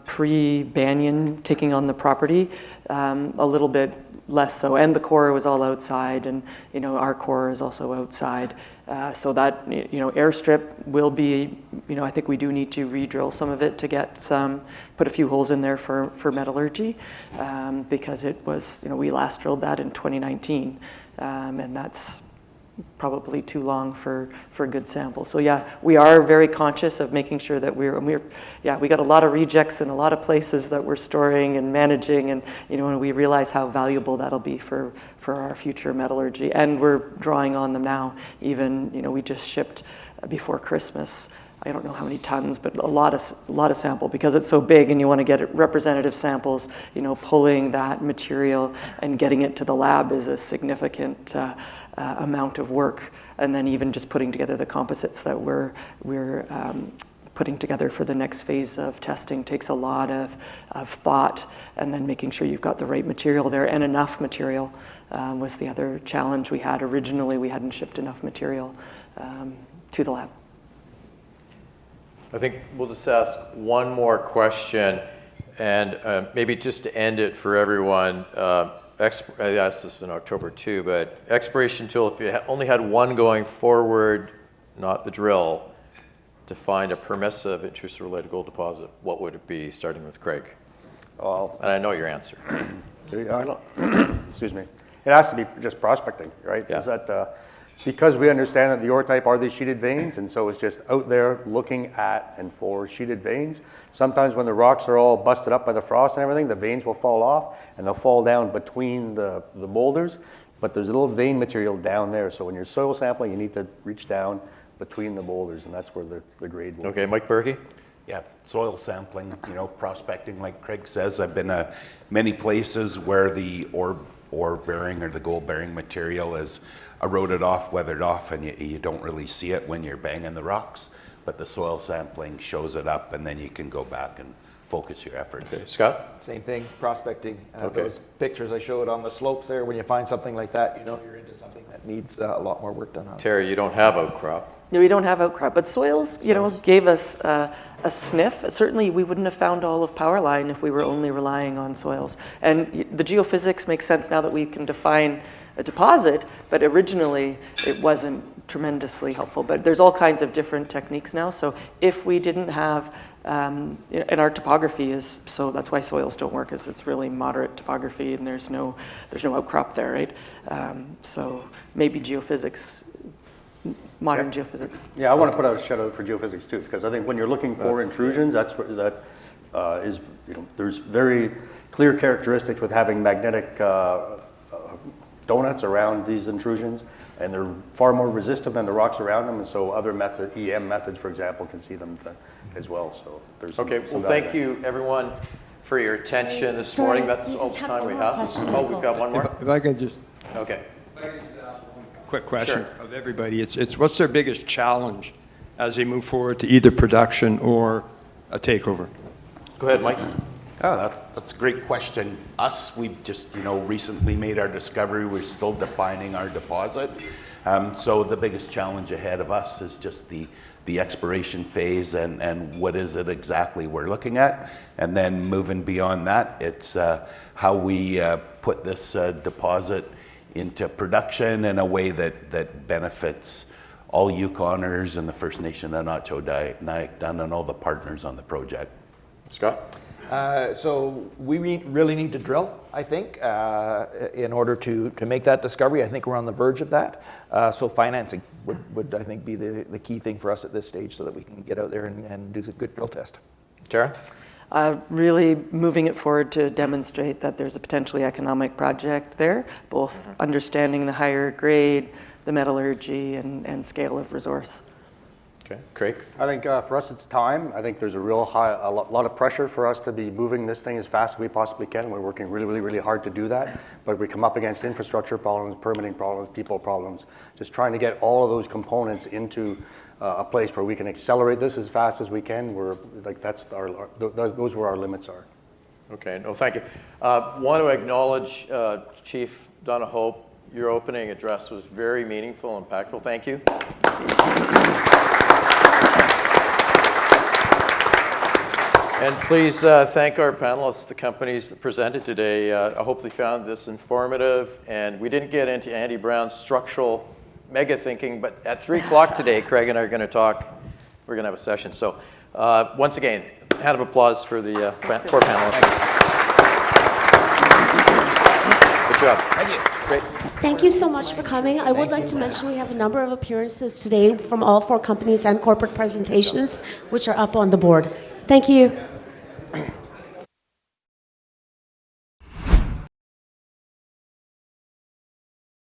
pre-Banyan taking on the property, a little bit less so. And the core was all outside, and our core is also outside. So that airstrip will be, I think we do need to re-drill some of it to get put a few holes in there for metallurgy, because it was, we last drilled that in 2019, and that's probably too long for a good sample. So yeah, we are very conscious of making sure that we got a lot of rejects in a lot of places that we're storing and managing, and and we realize how valuable that'll be for our future metallurgy, and we're drawing on them now. Even we just shipped before Christmas, I don't know how many tons, but a lot of sample, because it's so big and you want to get representative samples. Pulling that material and getting it to the lab is a significant amount of work, and then even just putting together the composites that we're putting together for the next phase of testing takes a lot of thought, and then making sure you've got the right material there, and enough material was the other challenge we had. Originally, we hadn't shipped enough material to the lab. I think we'll just ask one more question, and maybe just to end it for everyone. I asked this in October too, but exploration tool, if you only had one going forward, not the drill, to find a permissive intrusive-related gold deposit, what would it be, starting with Craig? Well, and I know your answer. Excuse me. It has to be just prospecting, right? Yeah. Is that, because we understand that the ore type are these sheeted veins, and so it's just out there looking at and for sheeted veins. Sometimes when the rocks are all busted up by the frost and everything, the veins will fall off, and they'll fall down between the boulders, but there's a little vein material down there. So when you're soil sampling, you need to reach down between the boulders, and that's where the grade will be. Okay, Mike Burke? Yeah, soil sampling, prospecting, like Craig says. I've been many places where the ore bearing or the gold bearing material is eroded off, weathered off, and you don't really see it when you're banging the rocks, but the soil sampling shows it up, and then you can go back and focus your efforts. Okay. Scott? Same thing, prospecting. Okay. Those pictures I showed on the slopes there, when you find something like that, you're into something that needs a lot more work done on it. Terry, you don't have outcrop. No, we don't have outcrop, but soils, gave us a sniff. Certainly, we wouldn't have found all of Powerline if we were only relying on soils. And the geophysics makes sense now that we can define a deposit, but originally it wasn't tremendously helpful. But there's all kinds of different techniques now. So if we didn't have, and our topography is, so that's why soils don't work, is it's really moderate topography, and there's no outcrop there, right? So maybe geophysics. Modern geophysics. Yeah, I want to put out a shout out for geophysics too, because I think when you're looking for intrusions, that's where is, there's very clear characteristics with having magnetic donuts around these intrusions, and they're far more resistant than the rocks around them, and so other EM methods, for example, can see them as well. So there's okay. Well, thank you, everyone, for your attention this morning. That's all the time we have. Oh, we've got one more. If I can just okay. Quick question Sure. of everybody. It's what's their biggest challenge as they move forward to either production or a takeover? Go ahead, Mike. Oh, that's a great question. We've just, recently made our discovery. We're still defining our deposit. So the biggest challenge ahead of us is just the exploration phase and what is it exactly we're looking at. And then moving beyond that, it's how we put this deposit into production in a way that benefits all Yukoners and the First Nation of Na-choNyakDun and all the partners on the project. Scott? So we really need to drill, I think, in order to make that discovery. I think we're on the verge of that. So financing would I think, be the key thing for us at this stage so that we can get out there and do a good drill test. Tara? Really moving it forward to demonstrate that there's a potentially economic project there, both understanding the higher grade, the metallurgy, and scale of resource. Okay. Craig? I think for us it's time. I think there's a lot of pressure for us to be moving this thing as fast as we possibly can. We're working really hard to do that, but we come up against infrastructure problems, permitting problems, people problems, just trying to get all of those components into a place where we can accelerate this as fast as we can. Those where our limits are. Okay, no, thank you. Want to acknowledge Chief Dawna Hope. Your opening address was very meaningful and impactful. Thank you. And please thank our panelists, the companies that presented today. I hope they found this informative. And we didn't get into Andy Brown's structural mega thinking, but at 3 o'clock today, Craig and I are going to talk. We're going to have a session. So once again, hand of applause for the 4 panelists. Good job. Thank you. Great. Thank you so much for coming. I would like to mention we have a number of appearances today from all 4 companies and corporate presentations, which are up on the board. Thank you.